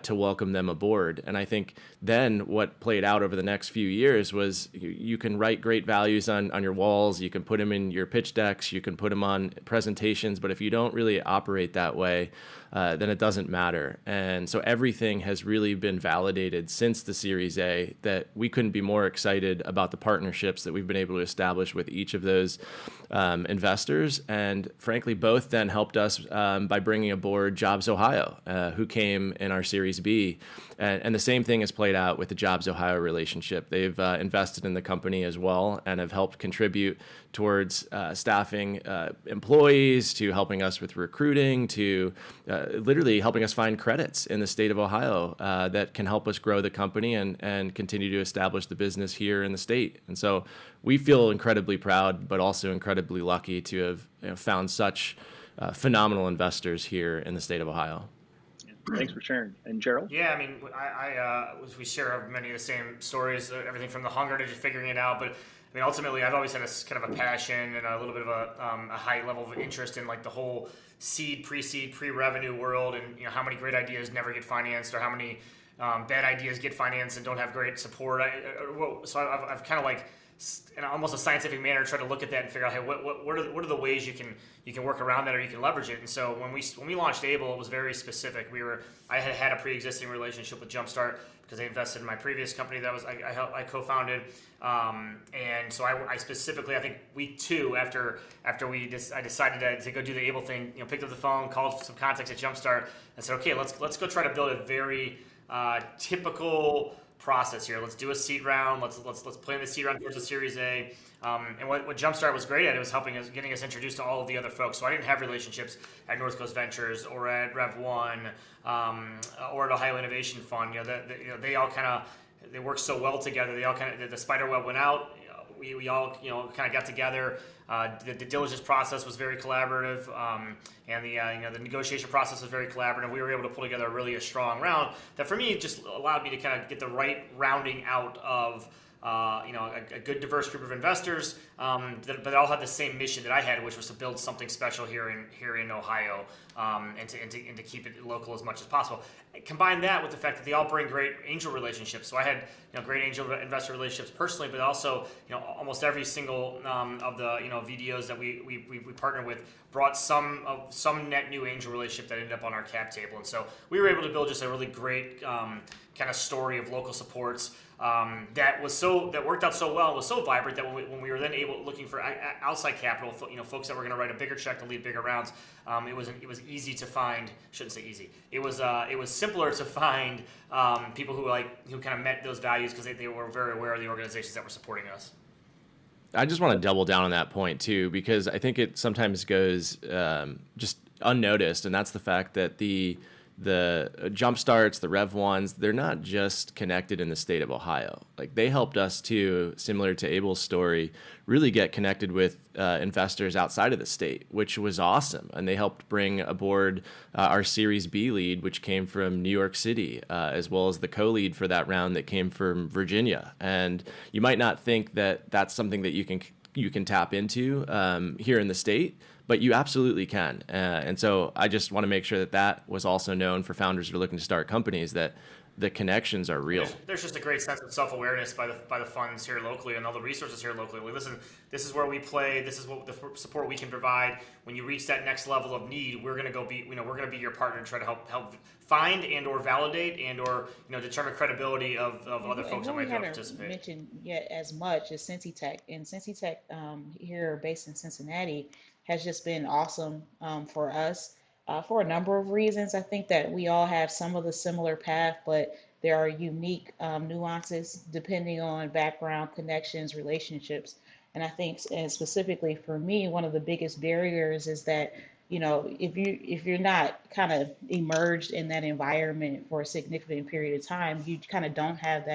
to welcome them aboard. And I think then what played out over the next few years was you can write great values on your walls, you can put them in your pitch decks, you can put them on presentations, but if you don't really operate that way, then it doesn't matter. And so everything has really been validated since the Series A, that we couldn't be more excited about the partnerships that we've been able to establish with each of those investors. And frankly, both then helped us by bringing aboard Jobs Ohio, who came in our Series B. And the same thing has played out with the Jobs Ohio relationship. They've invested in the company as well and have helped contribute towards staffing employees, to helping us with recruiting, to literally helping us find credits in the state of Ohio that can help us grow the company and continue to establish the business here in the state. And so we feel incredibly proud, but also incredibly lucky to have found such phenomenal investors here in the state of Ohio. Thanks for sharing. And Gerald? Yeah, I mean, we share many of the same stories, everything from the hunger to just figuring it out. But I mean, ultimately, I've always had a kind of a passion and a little bit of a high level of interest in like the whole seed, pre-revenue world, and how many great ideas never get financed, or how many bad ideas get financed and don't have great support. So I've kind of like, in almost a scientific manner, try to look at that and figure out, hey, what are the ways you can work around that, or you can leverage it. And so when we launched Able, it was very specific. I had a pre-existing relationship with Jumpstart because they invested in my previous company that I co-founded, and so I specifically, I think week 2 after I decided to go do the Able thing, picked up the phone, called some contacts at Jumpstart, and said, okay, let's go try to build a very typical process here. Let's do a seed round. Let's plan the seed round towards the Series A. And what Jumpstart was great at, it was getting us introduced to all of the other folks. So I didn't have relationships at North Coast Ventures or at Rev One or at Ohio Innovation Fund. They all they worked so well together. They all the spider web went out. We all kind of got together. The diligence process was very collaborative, and the negotiation process was very collaborative. We were able to pull together a strong round that, for me, just allowed me to kind of get the right rounding out of a good diverse group of investors, but they all had the same mission that I had, which was to build something special here in Ohio, and to keep it local as much as possible. Combine that with the fact that they all bring great angel relationships. So I had great angel investor relationships personally, but also almost every single of the VDOs that we partnered with brought some net new angel relationship that ended up on our cap table. And so we were able to build just a really great kind of story of local supports that worked out so well and was so vibrant that when we were then looking for outside capital, folks that were going to write a bigger check to lead bigger rounds, it was easy to find. Shouldn't say easy. It was simpler to find people who kind of met those values because they were very aware of the organizations that were supporting us. I just want to double down on that point too, because I think it sometimes goes just unnoticed, and that's the fact that the Jumpstarts, the Rev Ones, they're not just connected in the state of Ohio. Like, they helped us to, similar to Abel's story, really get connected with investors outside of the state, which was awesome. And they helped bring aboard our Series B lead, which came from New York City, as well as the co-lead for that round that came from Virginia. And you might not think that that's something that you can you can tap into here in the state, but you absolutely can. And so I just want to make sure that that was also known for founders who are looking to start companies, that the connections are real. There's just a great sense of self-awareness by the funds here locally and all the resources here locally. Like, listen, this is where we play. This is what the support we can provide. When you reach that next level of need, we're going to we're going to be your partner and try to help find and or validate and or determine credibility of other folks that might be able to participate. Mentioned yet as much as Cincy Tech, and Cincy Tech here based in Cincinnati has just been awesome for us. For a number of reasons. I think that we all have some of the similar path, but there are unique nuances depending on background, connections, relationships. And I think, and specifically for me, one of the biggest barriers is that, if you're not kind of immersed in that environment for a significant period of time, you kind of don't have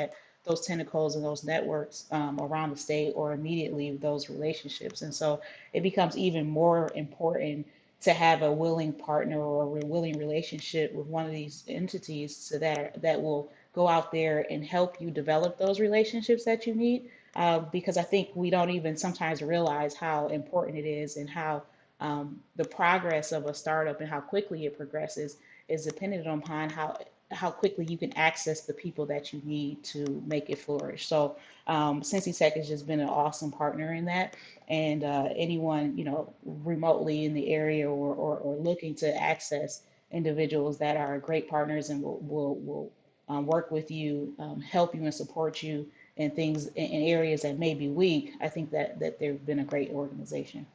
those tentacles and those networks around the state or immediately those relationships. And so it becomes even more important to have a willing partner or a willing relationship with one of these entities so that will go out there and help you develop those relationships that you need. Because I think we don't even sometimes realize how important it is and how the progress of a startup and how quickly it progresses is dependent upon how quickly you can access the people that you need to make it flourish. So Cincy Tech has just been an awesome partner in that. And anyone, remotely in the area or looking to access individuals that are great partners and will work with you, help you and support you in things in areas that may be weak, I think that they've been a great organization.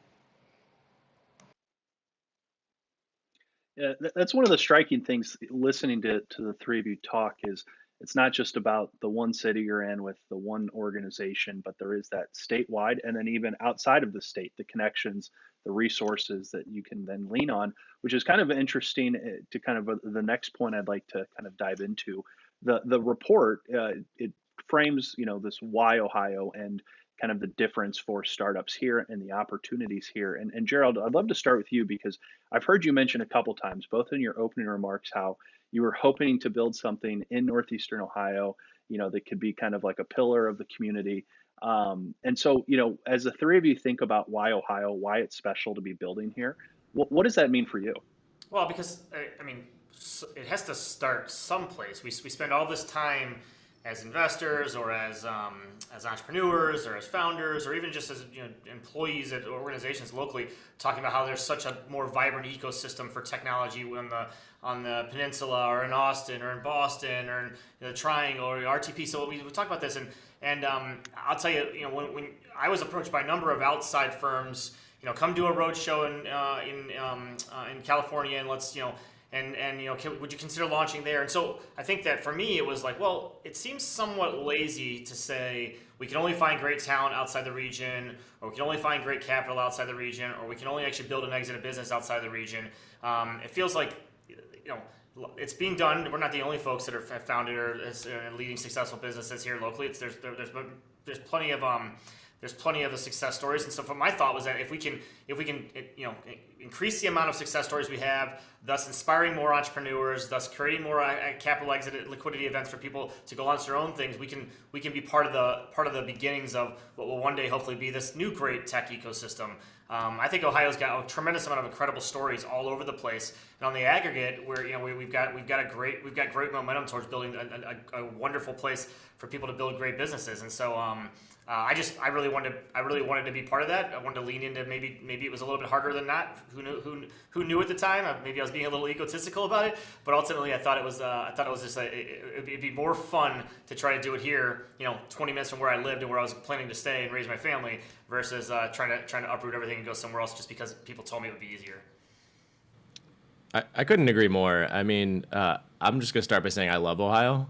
Yeah, that's one of the striking things listening to the three of you talk is it's not just about the one city you're in with the one organization, but there is that statewide and then even outside of the state, the connections, the resources that you can then lean on, which is kind of interesting to kind of the next point I'd like to kind of dive into. The report, it frames, this why Ohio and kind of the difference for startups here and the opportunities here. And Gerald, I'd love to start with you because I've heard you mention a couple times, both in your opening remarks, how you were hoping to build something in Northeastern Ohio, that could be kind of like a pillar of the community. And so, as the three of you think about why Ohio, why it's special to be building here, what does that mean for you? Well, because it has to start someplace. We spend all this time as investors or as entrepreneurs or as founders or even just as employees at organizations locally talking about how there's such a more vibrant ecosystem for technology on the peninsula or in Austin or in Boston or in the Triangle or RTP. So we talk about this and I'll tell you, when I was approached by a number of outside firms, come do a road show in California and let's would you consider launching there? And so I think that for me, it was like, well, it seems somewhat lazy to say we can only find great talent outside the region, or we can only find great capital outside the region, or we can only actually build and exit a business outside the region. It feels like, it's being done. We're not the only folks that have founded or leading successful businesses here locally. There's plenty of the success stories, and so my thought was that if we can increase the amount of success stories we have, thus inspiring more entrepreneurs, thus creating more capital exit liquidity events for people to go launch their own things, we can be part of the beginnings of what will one day hopefully be this new great tech ecosystem. I think Ohio's got a tremendous amount of incredible stories all over the place, and on the aggregate, where we've got great momentum towards building a wonderful place for people to build great businesses, and so. I really wanted to be part of that. I wanted to lean into maybe it was a little bit harder than not. Who knew at the time? Maybe I was being a little egotistical about it, but ultimately I thought it was just it'd be more fun to try to do it here, 20 minutes from where I lived and where I was planning to stay and raise my family versus trying to uproot everything and go somewhere else just because people told me it would be easier. I couldn't agree more. I mean, I'm just going to start by saying I love Ohio.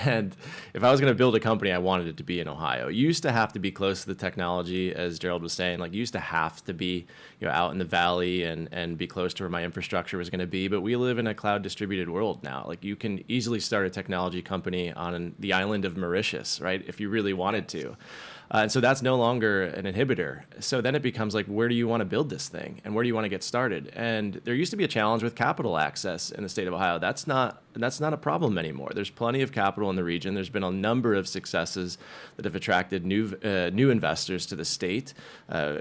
And if I was going to build a company, I wanted it to be in Ohio. You used to have to be close to the technology, as Gerald was saying. Like, you used to have to be out in the valley and be close to where my infrastructure was going to be. But we live in a cloud distributed world now. Like, you can easily start a technology company on the island of Mauritius, right, if you really wanted to. And so that's no longer an inhibitor. So then it becomes like, where do you want to build this thing? And where do you want to get started? And there used to be a challenge with capital access in the state of Ohio. That's not And that's not a problem anymore. There's plenty of capital in the region. There's been a number of successes that have attracted new investors to the state.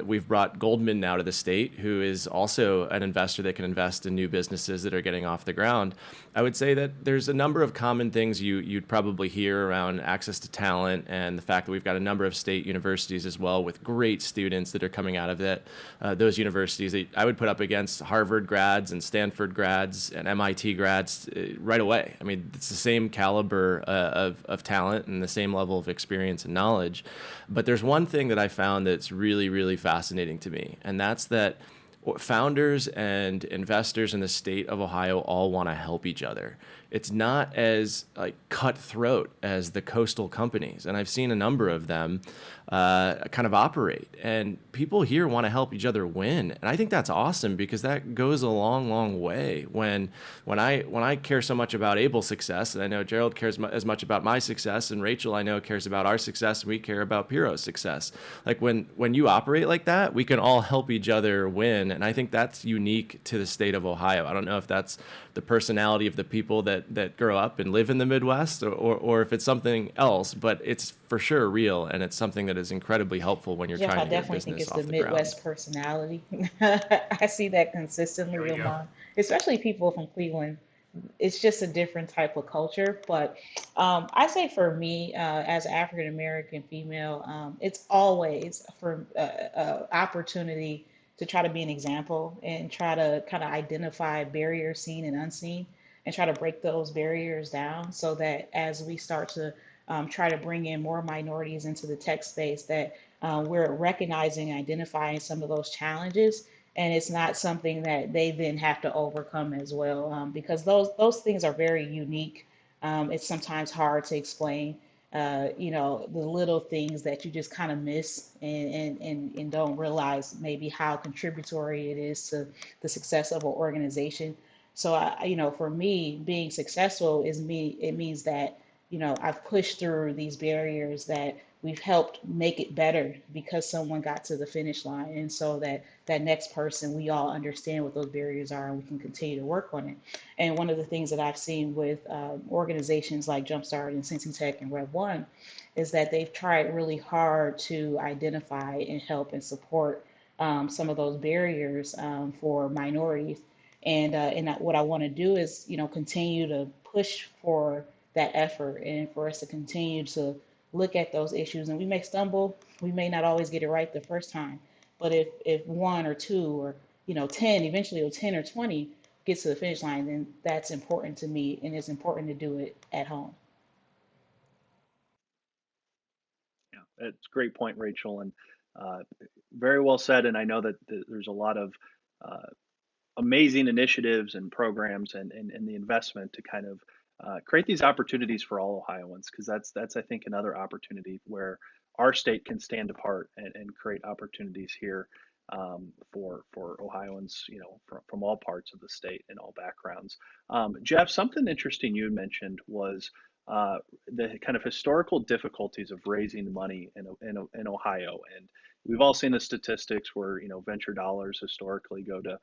We've brought Goldman now to the state, who is also an investor that can invest in new businesses that are getting off the ground. I would say that there's a number of common things you'd probably hear around access to talent and the fact that we've got a number of state universities as well with great students that are coming out of it. Those universities that I would put up against Harvard grads and Stanford grads and MIT grads right away. I mean, it's the same caliber of talent and the same level of experience and knowledge. But there's one thing that I found that's really, really fascinating to me, and that's that founders and investors in the state of Ohio all want to help each other. It's not as cutthroat as the coastal companies, and I've seen a number of them kind of operate. And people here want to help each other win, and I think that's awesome because that goes a long, long way. When I care so much about Abel's success, and I know Gerald cares as much about my success, and Rachel I know cares about our success, and we care about Peerro's success. Like when you operate like that, we can all help each other win, and I think that's unique to the state of Ohio. I don't know if that's the personality of the people that grow up and live in the Midwest, or if it's something else, but it's for sure real, and it's something that is incredibly helpful when you're Jeff, trying I to get definitely think business it's off the the ground. Midwest personality. I see that consistently There we go. among, especially people from Cleveland. It's just a different type of culture. But I say for me, as an African American female, it's always for opportunity to try to be an example and try to kind of identify barriers seen and unseen and try to break those barriers down so that as we start to try to bring in more minorities into the tech space, that we're recognizing and identifying some of those challenges, and it's not something that they then have to overcome as well, because those things are very unique. It's sometimes hard to explain, the little things that you just kind of miss and don't realize maybe how contributory it is to the success of an organization. So, for me, being successful it means that I've pushed through these barriers, that we've helped make it better because someone got to the finish line. And so that next person, we all understand what those barriers are and we can continue to work on it. And one of the things that I've seen with organizations like Jumpstart and Cincy Tech and Rev One is that they've tried really hard to identify and help and support some of those barriers for minorities. And what I want to do is, continue to push for that effort and for us to continue to look at those issues. And we may stumble, we may not always get it right the first time, but if one or two or 10, eventually or 10 or 20 gets to the finish line, then that's important to me, and it's important to do it at home. Yeah, that's a great point, Rachel, and very well said. And I know that there's a lot of amazing initiatives and programs and the investment to kind of create these opportunities for all Ohioans, because that's I think another opportunity where our state can stand apart and create opportunities here for Ohioans, from all parts of the state and all backgrounds. Jeff, something interesting you mentioned was the kind of historical difficulties of raising money in Ohio, and we've all seen the statistics where venture dollars historically go to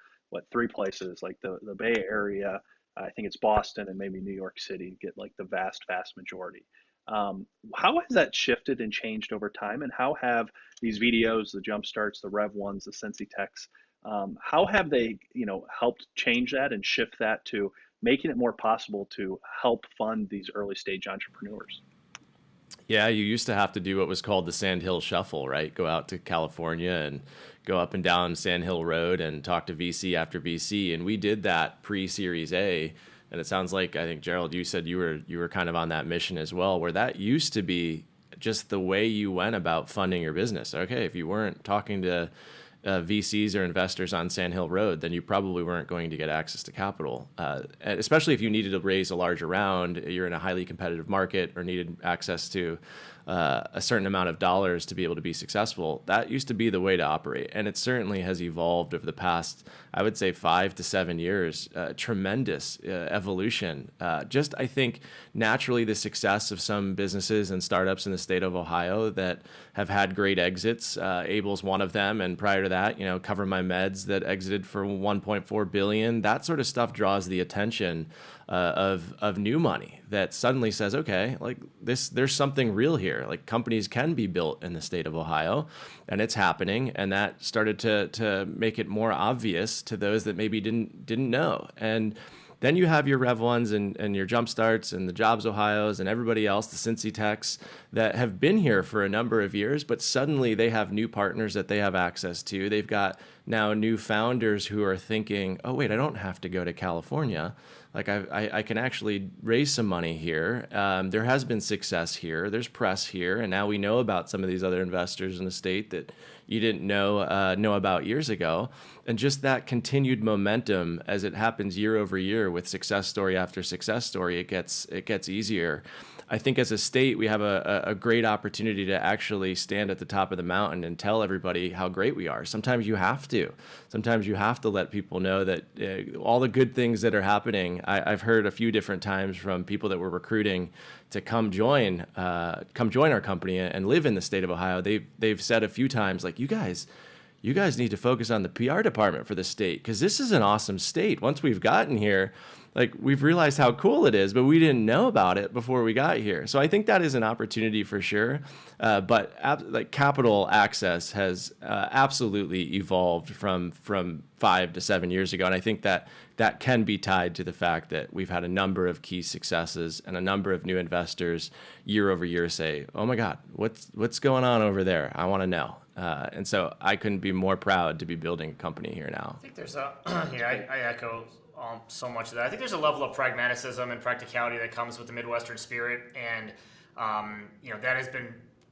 three places, like the Bay Area. I think it's Boston and maybe New York City get like the vast majority. How has that shifted and changed over time? And how have these VDOs, the Jumpstarts, the Rev Ones, the Cincy Techs, how have they, helped change that and shift that to making it more possible to help fund these early stage entrepreneurs? Yeah, you used to have to do what was called the Sand Hill Shuffle, right? Go out to California and go up and down Sand Hill Road and talk to VC after VC. And we did that pre-Series A. And it sounds like, I think, Gerald, you said you were kind of on that mission as well, where that used to be just the way you went about funding your business. Okay, if you weren't talking to VCs or investors on Sand Hill Road, then you probably weren't going to get access to capital. Especially if you needed to raise a larger round, you're in a highly competitive market or needed access to a certain amount of dollars to be able to be successful. That used to be the way to operate. And it certainly has evolved over the past, I would say, 5 to 7 years. Tremendous evolution. Just, I think, naturally the success of some businesses and startups in the state of Ohio that have had great exits. Abel's one of them. And prior to that, Cover My Meds that exited for 1.4 billion. That sort of stuff draws the attention of new money that suddenly says, okay, like there's something real here. Like companies can be built in the state of Ohio, and it's happening. And that started to make it more obvious to those that maybe didn't know. And then you have your Rev Ones and your Jumpstarts and the Jobs Ohios and everybody else, the Cincy Techs that have been here for a number of years, but suddenly they have new partners that they have access to. They've got now new founders who are thinking, oh, wait, I don't have to go to California. Like I can actually raise some money here. There has been success here. There's press here. And now we know about some of these other investors in the state that you didn't know about years ago. And just that continued momentum as it happens year over year with success story after success story, it gets easier. I think as a state, we have a great opportunity to actually stand at the top of the mountain and tell everybody how great we are. Sometimes you have to. Sometimes you have to let people know that all the good things that are happening. I've heard a few different times from people that we're recruiting to come join our company and live in the state of Ohio. They've said a few times, like, you guys need to focus on the PR department for the state, because this is an awesome state. Once we've gotten here, like, we've realized how cool it is, but we didn't know about it before we got here. So I think that is an opportunity for sure. But like capital access has absolutely evolved from 5 to 7 years ago. And I think that can be tied to the fact that we've had a number of key successes and a number of new investors year over year say, oh my God, what's going on over there? I want to know. And so I couldn't be more proud to be building a company here now. I think there's I echo so much of that. I think there's a level of pragmaticism and practicality that comes with the Midwestern spirit, and that has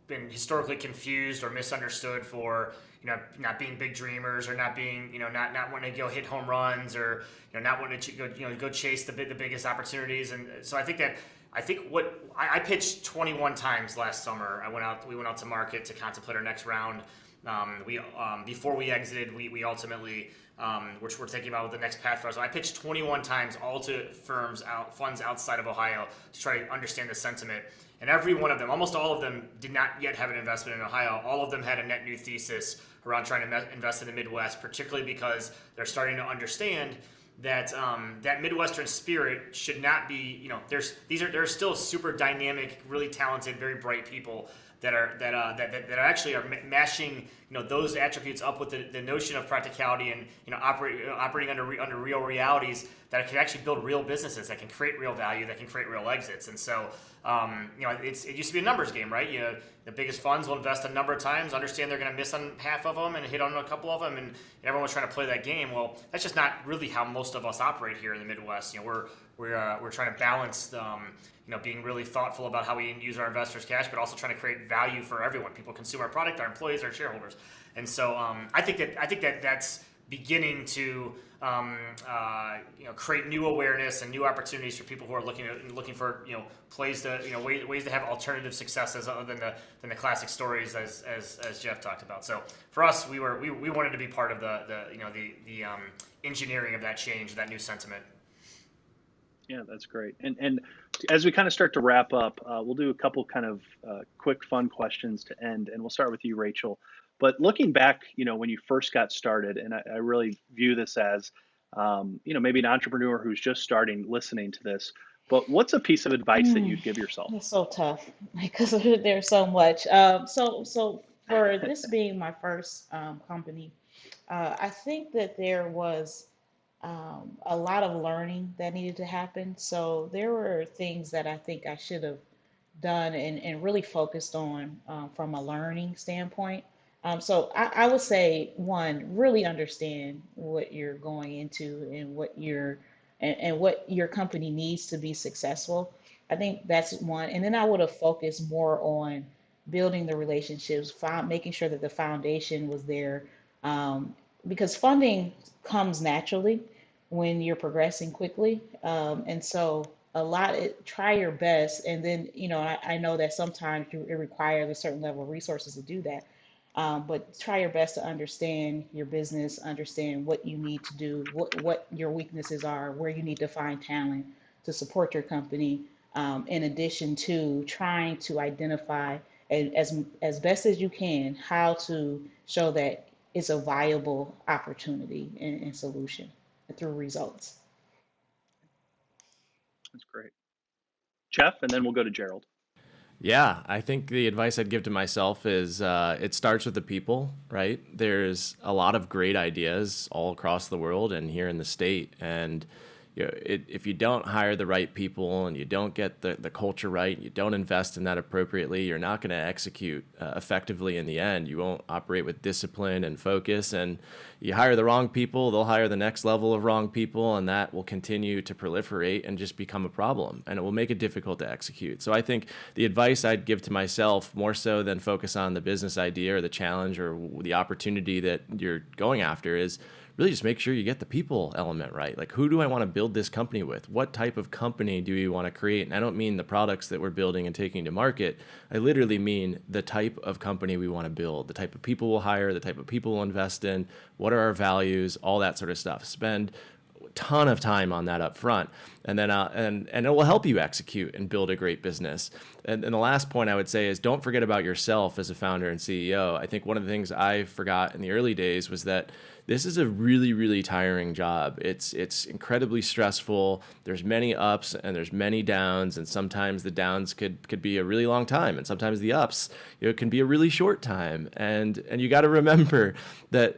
been historically confused or misunderstood for not being big dreamers, or not being not wanting to go hit home runs, or not wanting to go chase the biggest opportunities. And so I think what I pitched 21 times last summer. We went out to market to contemplate our next round. Before we exited, we ultimately, which we're thinking about with the next path for us. So I pitched 21 times, all to funds outside of Ohio, to try to understand the sentiment. And every one of them, almost all of them, did not yet have an investment in Ohio. All of them had a net new thesis around trying to invest in the Midwest, particularly because they're starting to understand that that Midwestern spirit should not be. There are still super dynamic, really talented, very bright people that actually are mashing those attributes up with the notion of practicality and operating under real realities that can actually build real businesses that can create real value, that can create real exits. And so it used to be a numbers game, right? The biggest funds will invest a number of times, understand they're going to miss on half of them and hit on a couple of them, and everyone's trying to play that game. Well, that's just not really how most of us operate here in the Midwest. We're trying to balance being really thoughtful about how we use our investors' cash, but also trying to create value for everyone. People consume our product, our employees, our shareholders. And so I think that's beginning to create new awareness and new opportunities for people who are looking for ways to have alternative successes other than the classic stories as Jeff talked about. So for us, we wanted to be part of the engineering of that change, that new sentiment. Yeah, that's great. And as we kind of start to wrap up, we'll do a couple kind of quick, fun questions to end, and we'll start with you, Rachel. But looking back, when you first got started, and I really view this as, maybe an entrepreneur who's just starting, listening to this. But what's a piece of advice that you'd give yourself? It's so tough because there's so much. So for this being my first company, I think that there was a lot of learning that needed to happen. So there were things that I think I should have done and really focused on from a learning standpoint. So I would say, one, really understand what you're going into and what your company needs to be successful. I think that's one. And then I would have focused more on building the relationships, making sure that the foundation was there, because funding comes naturally when you're progressing quickly. And so try your best. And then, I know that sometimes it requires a certain level of resources to do that. But try your best to understand your business, understand what you need to do, what your weaknesses are, where you need to find talent to support your company, in addition to trying to identify as best as you can how to show that it's a viable opportunity and solution through results. That's great. Jeff, and then we'll go to Gerald. Yeah, I think the advice I'd give to myself is it starts with the people, right? There's a lot of great ideas all across the world and here in the state. And if you don't hire the right people and you don't get the culture right, and you don't invest in that appropriately, you're not going to execute effectively in the end. You won't operate with discipline and focus. And you hire the wrong people, they'll hire the next level of wrong people, and that will continue to proliferate and just become a problem. And it will make it difficult to execute. So I think the advice I'd give to myself, more so than focus on the business idea or the challenge or the opportunity that you're going after, is really just make sure you get the people element right. Like, who do I want to build this company with? What type of company do we want to create? And I don't mean the products that we're building and taking to market. I literally mean the type of company we want to build, the type of people we'll hire, the type of people we'll invest in, what are our values, all that sort of stuff. Spend a ton of time on that up front, and then and it will help you execute and build a great business. And the last point I would say is don't forget about yourself as a founder and CEO. I think one of the things I forgot in the early days was that this is a really, really tiring job. It's incredibly stressful. There's many ups and there's many downs, and sometimes the downs could be a really long time, and sometimes the ups, can be a really short time. And you got to remember that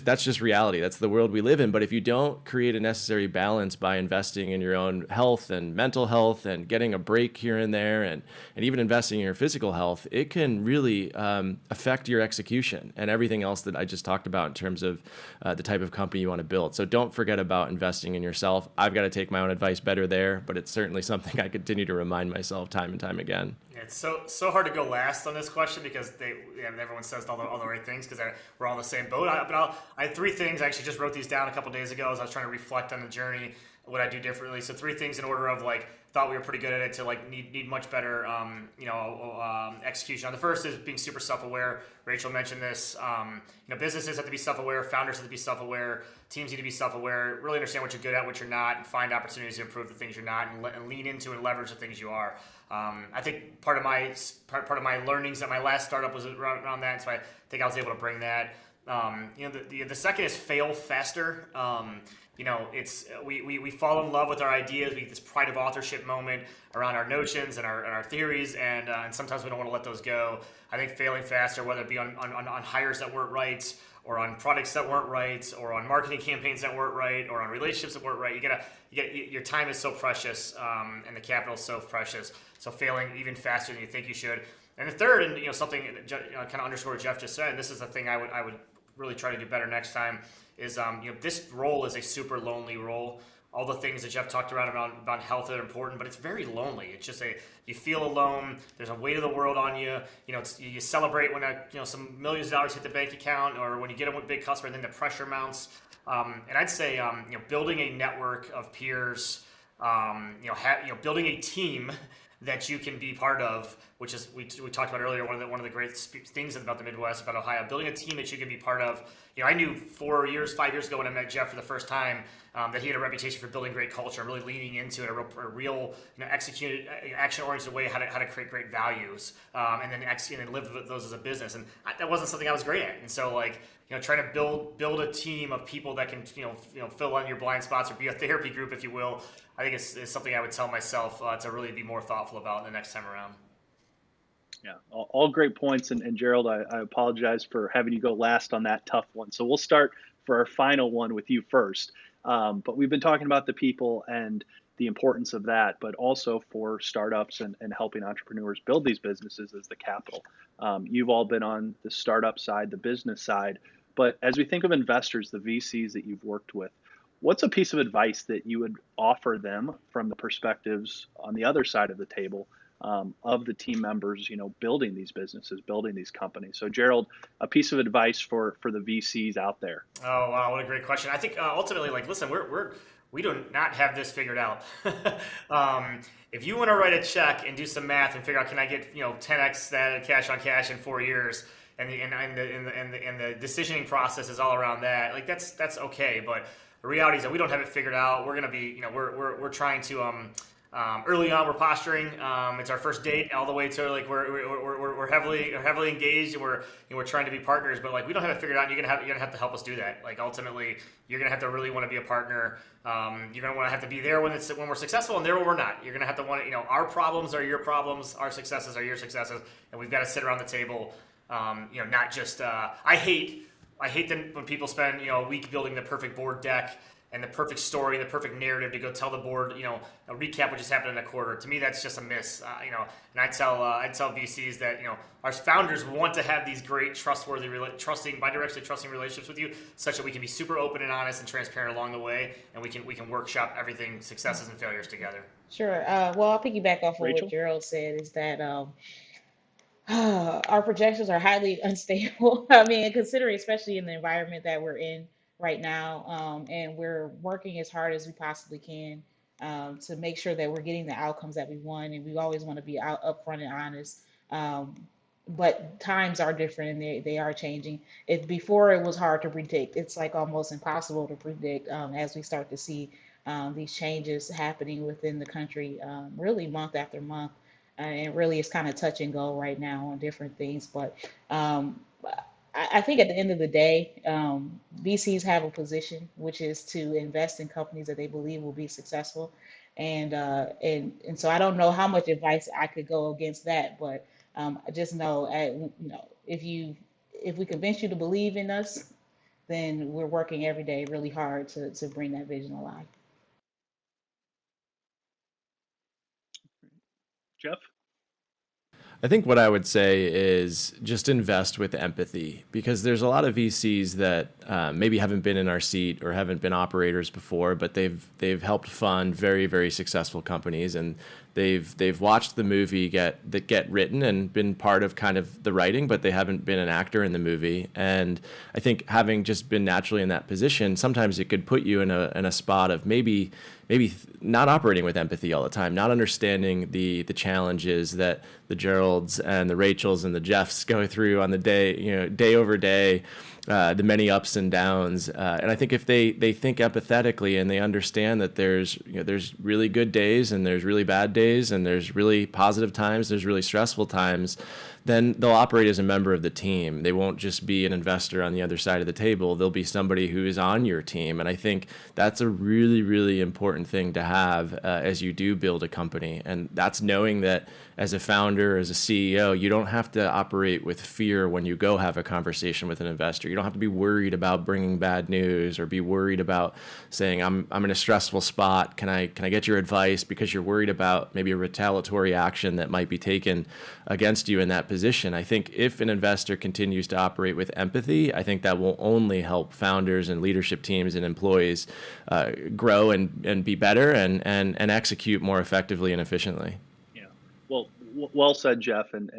that's just reality. That's the world we live in. But if you don't create a necessary balance by investing in your own health and mental health and getting a break here and there, and even investing in your physical health, it can really affect your execution and everything else that I just talked about in terms of the type of company you want to build. So don't forget about investing in yourself. I've got to take my own advice better there, but it's certainly something I continue to remind myself time and time again. Yeah, it's so hard to go last on this question because everyone says all the right things because we're all in the same boat. I had three things. I actually just wrote these down a couple days ago as I was trying to reflect on the journey, what I do differently. So three things in order of thought we were pretty good at it to need much better execution. The first is being super self-aware. Rachel mentioned this. Businesses have to be self-aware, founders have to be self-aware, teams need to be self-aware, really understand what you're good at, what you're not, and find opportunities to improve the things you're not, and lean into and leverage the things you are. I think part of my learnings at my last startup was around that, so I think I was able to bring that. The second is fail faster. We fall in love with our ideas. We get this pride of authorship moment around our notions and our theories, and sometimes we don't want to let those go. I think failing faster, whether it be on hires that weren't right, or on products that weren't right, or on marketing campaigns that weren't right, or on relationships that weren't right. Your time is so precious, and the capital is so precious. So failing even faster than you think you should. And the third, and something kind of underscore what Jeff just said, and this is the thing I would really try to do better next time, is this role is a super lonely role. All the things that Jeff talked about health are important, but it's very lonely. It's just you feel alone. There's a weight of the world on you. You celebrate when some millions of dollars hit the bank account, or when you get a big customer, and then the pressure mounts. And I'd say building a network of peers, building a team that you can be part of, which is we talked about earlier. One of the great things about the Midwest, about Ohio, building a team that you can be part of. I knew 5 years ago when I met Jeff for the first time, that he had a reputation for building great culture, really leaning into it, a real executed, action-oriented way how to create great values, and then execute and live those as a business. And that wasn't something I was great at. And so trying to build a team of people that can fill in your blind spots, or be a therapy group, if you will. I think it's something I would tell myself to really be more thoughtful about the next time around. Yeah, all great points. And Gerald, I apologize for having you go last on that tough one. So we'll start for our final one with you first. But we've been talking about the people and the importance of that, but also for startups and helping entrepreneurs build these businesses is the capital. You've all been on the startup side, the business side. But as we think of investors, the VCs that you've worked with, what's a piece of advice that you would offer them from the perspectives on the other side of the table of the team members, building these businesses, building these companies? So Gerald, a piece of advice for the VCs out there. Oh, wow. What a great question. I think ultimately, listen, we do not have this figured out. If you want to write a check and do some math and figure out, can I get 10x that cash on cash in 4 years, and the decisioning process is all around that, that's okay. But the reality is that we don't have it figured out. We're going to be, we're trying to Early on, we're posturing. It's our first date, all the way to like we're heavily engaged, and we're trying to be partners. But like we don't have it figured out. You're gonna have to help us do that. Like ultimately, you're gonna have to really want to be a partner. You're gonna want to have to be there when we're successful, and there when we're not. You're gonna have to want to, our problems are your problems, our successes are your successes, and we've got to sit around the table. Not just I hate when people spend a week building the perfect board deck and the perfect story, the perfect narrative to go tell the board, a recap what just happened in a quarter. To me, that's just a miss. And I tell VCs that our founders want to have these great, trustworthy, bidirectionally trusting relationships with you, such that we can be super open and honest and transparent along the way, and we can workshop everything, successes and failures together. Sure. Well, I'll piggyback off of Rachel? what Gerald said, is that our projections are highly unstable. I mean, considering especially in the environment that we're in right now, and we're working as hard as we possibly can to make sure that we're getting the outcomes that we want, and we always want to be out upfront and honest. But times are different, and they are changing. Before it was hard to predict. It's like almost impossible to predict as we start to see these changes happening within the country, really month after month. And really it's kind of touch and go right now on different things. But I think at the end of the day, VCs have a position, which is to invest in companies that they believe will be successful. And so I don't know how much advice I could go against that, but I just know, if we convince you to believe in us, then we're working every day really hard to bring that vision alive. Jeff? I think what I would say is just invest with empathy, because there's a lot of VCs that maybe haven't been in our seat or haven't been operators before, but they've helped fund very, very successful companies, and they've watched the movie get written and been part of kind of the writing, but they haven't been an actor in the movie. And I think having just been naturally in that position, sometimes it could put you in a spot of maybe not operating with empathy all the time, not understanding the challenges that the Geralds and the Rachels and the Jeffs go through on the day over day, the many ups and downs. And I think if they think empathetically and they understand that there's really good days and there's really bad days and there's really positive times, there's really stressful times, then they'll operate as a member of the team. They won't just be an investor on the other side of the table. They'll be somebody who is on your team. And I think that's a really, really important thing to have as you do build a company. And that's knowing that as a founder, as a CEO, you don't have to operate with fear when you go have a conversation with an investor. You don't have to be worried about bringing bad news or be worried about saying, I'm in a stressful spot. Can I get your advice? Because you're worried about maybe a retaliatory action that might be taken against you in that position. I think if an investor continues to operate with empathy, I think that will only help founders and leadership teams and employees grow and be better and execute more effectively and efficiently. Yeah. Well said, Jeff, and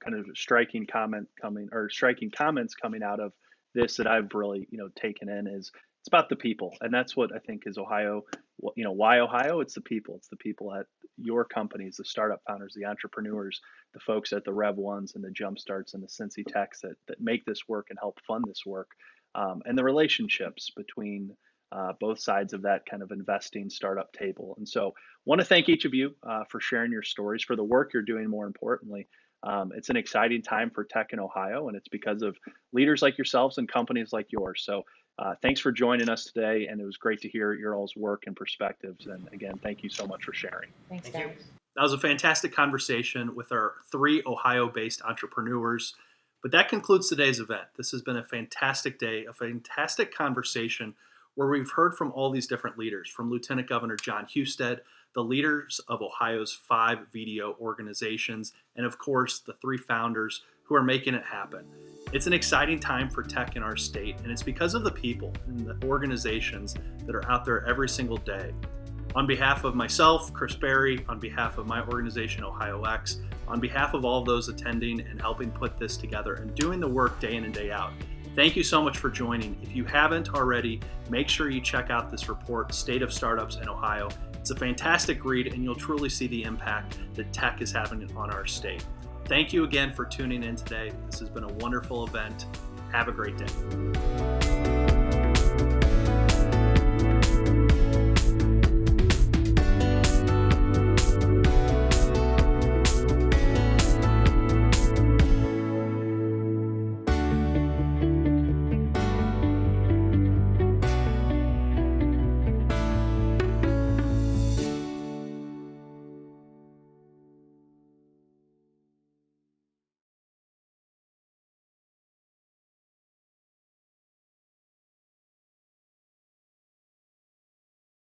kind of striking comments coming out of this that I've really taken in is it's about the people, and that's what I think is Ohio. Why Ohio? It's the people. It's the people at your companies, the startup founders, the entrepreneurs, the folks at the Rev Ones and the Jumpstarts and the Cincy Techs that make this work and help fund this work, and the relationships between both sides of that kind of investing startup table. And so want to thank each of you for sharing your stories, for the work you're doing, more importantly. It's an exciting time for tech in Ohio, and it's because of leaders like yourselves and companies like yours. So thanks for joining us today, and it was great to hear your all's work and perspectives. And again, thank you so much for sharing. Thanks, guys. That was a fantastic conversation with our 3 Ohio-based entrepreneurs. But that concludes today's event. This has been a fantastic day, a fantastic conversation where we've heard from all these different leaders, from Lieutenant Governor Jon Husted, the leaders of Ohio's 5 VDO organizations, and of course, the 3 founders who are making it happen. It's an exciting time for tech in our state, and it's because of the people and the organizations that are out there every single day. On behalf of myself, Chris Berry, on behalf of my organization, OhioX, on behalf of all those attending and helping put this together and doing the work day in and day out, thank you so much for joining. If you haven't already, make sure you check out this report, State of Startups in Ohio. It's a fantastic read, and you'll truly see the impact that tech is having on our state. Thank you again for tuning in today. This has been a wonderful event. Have a great day.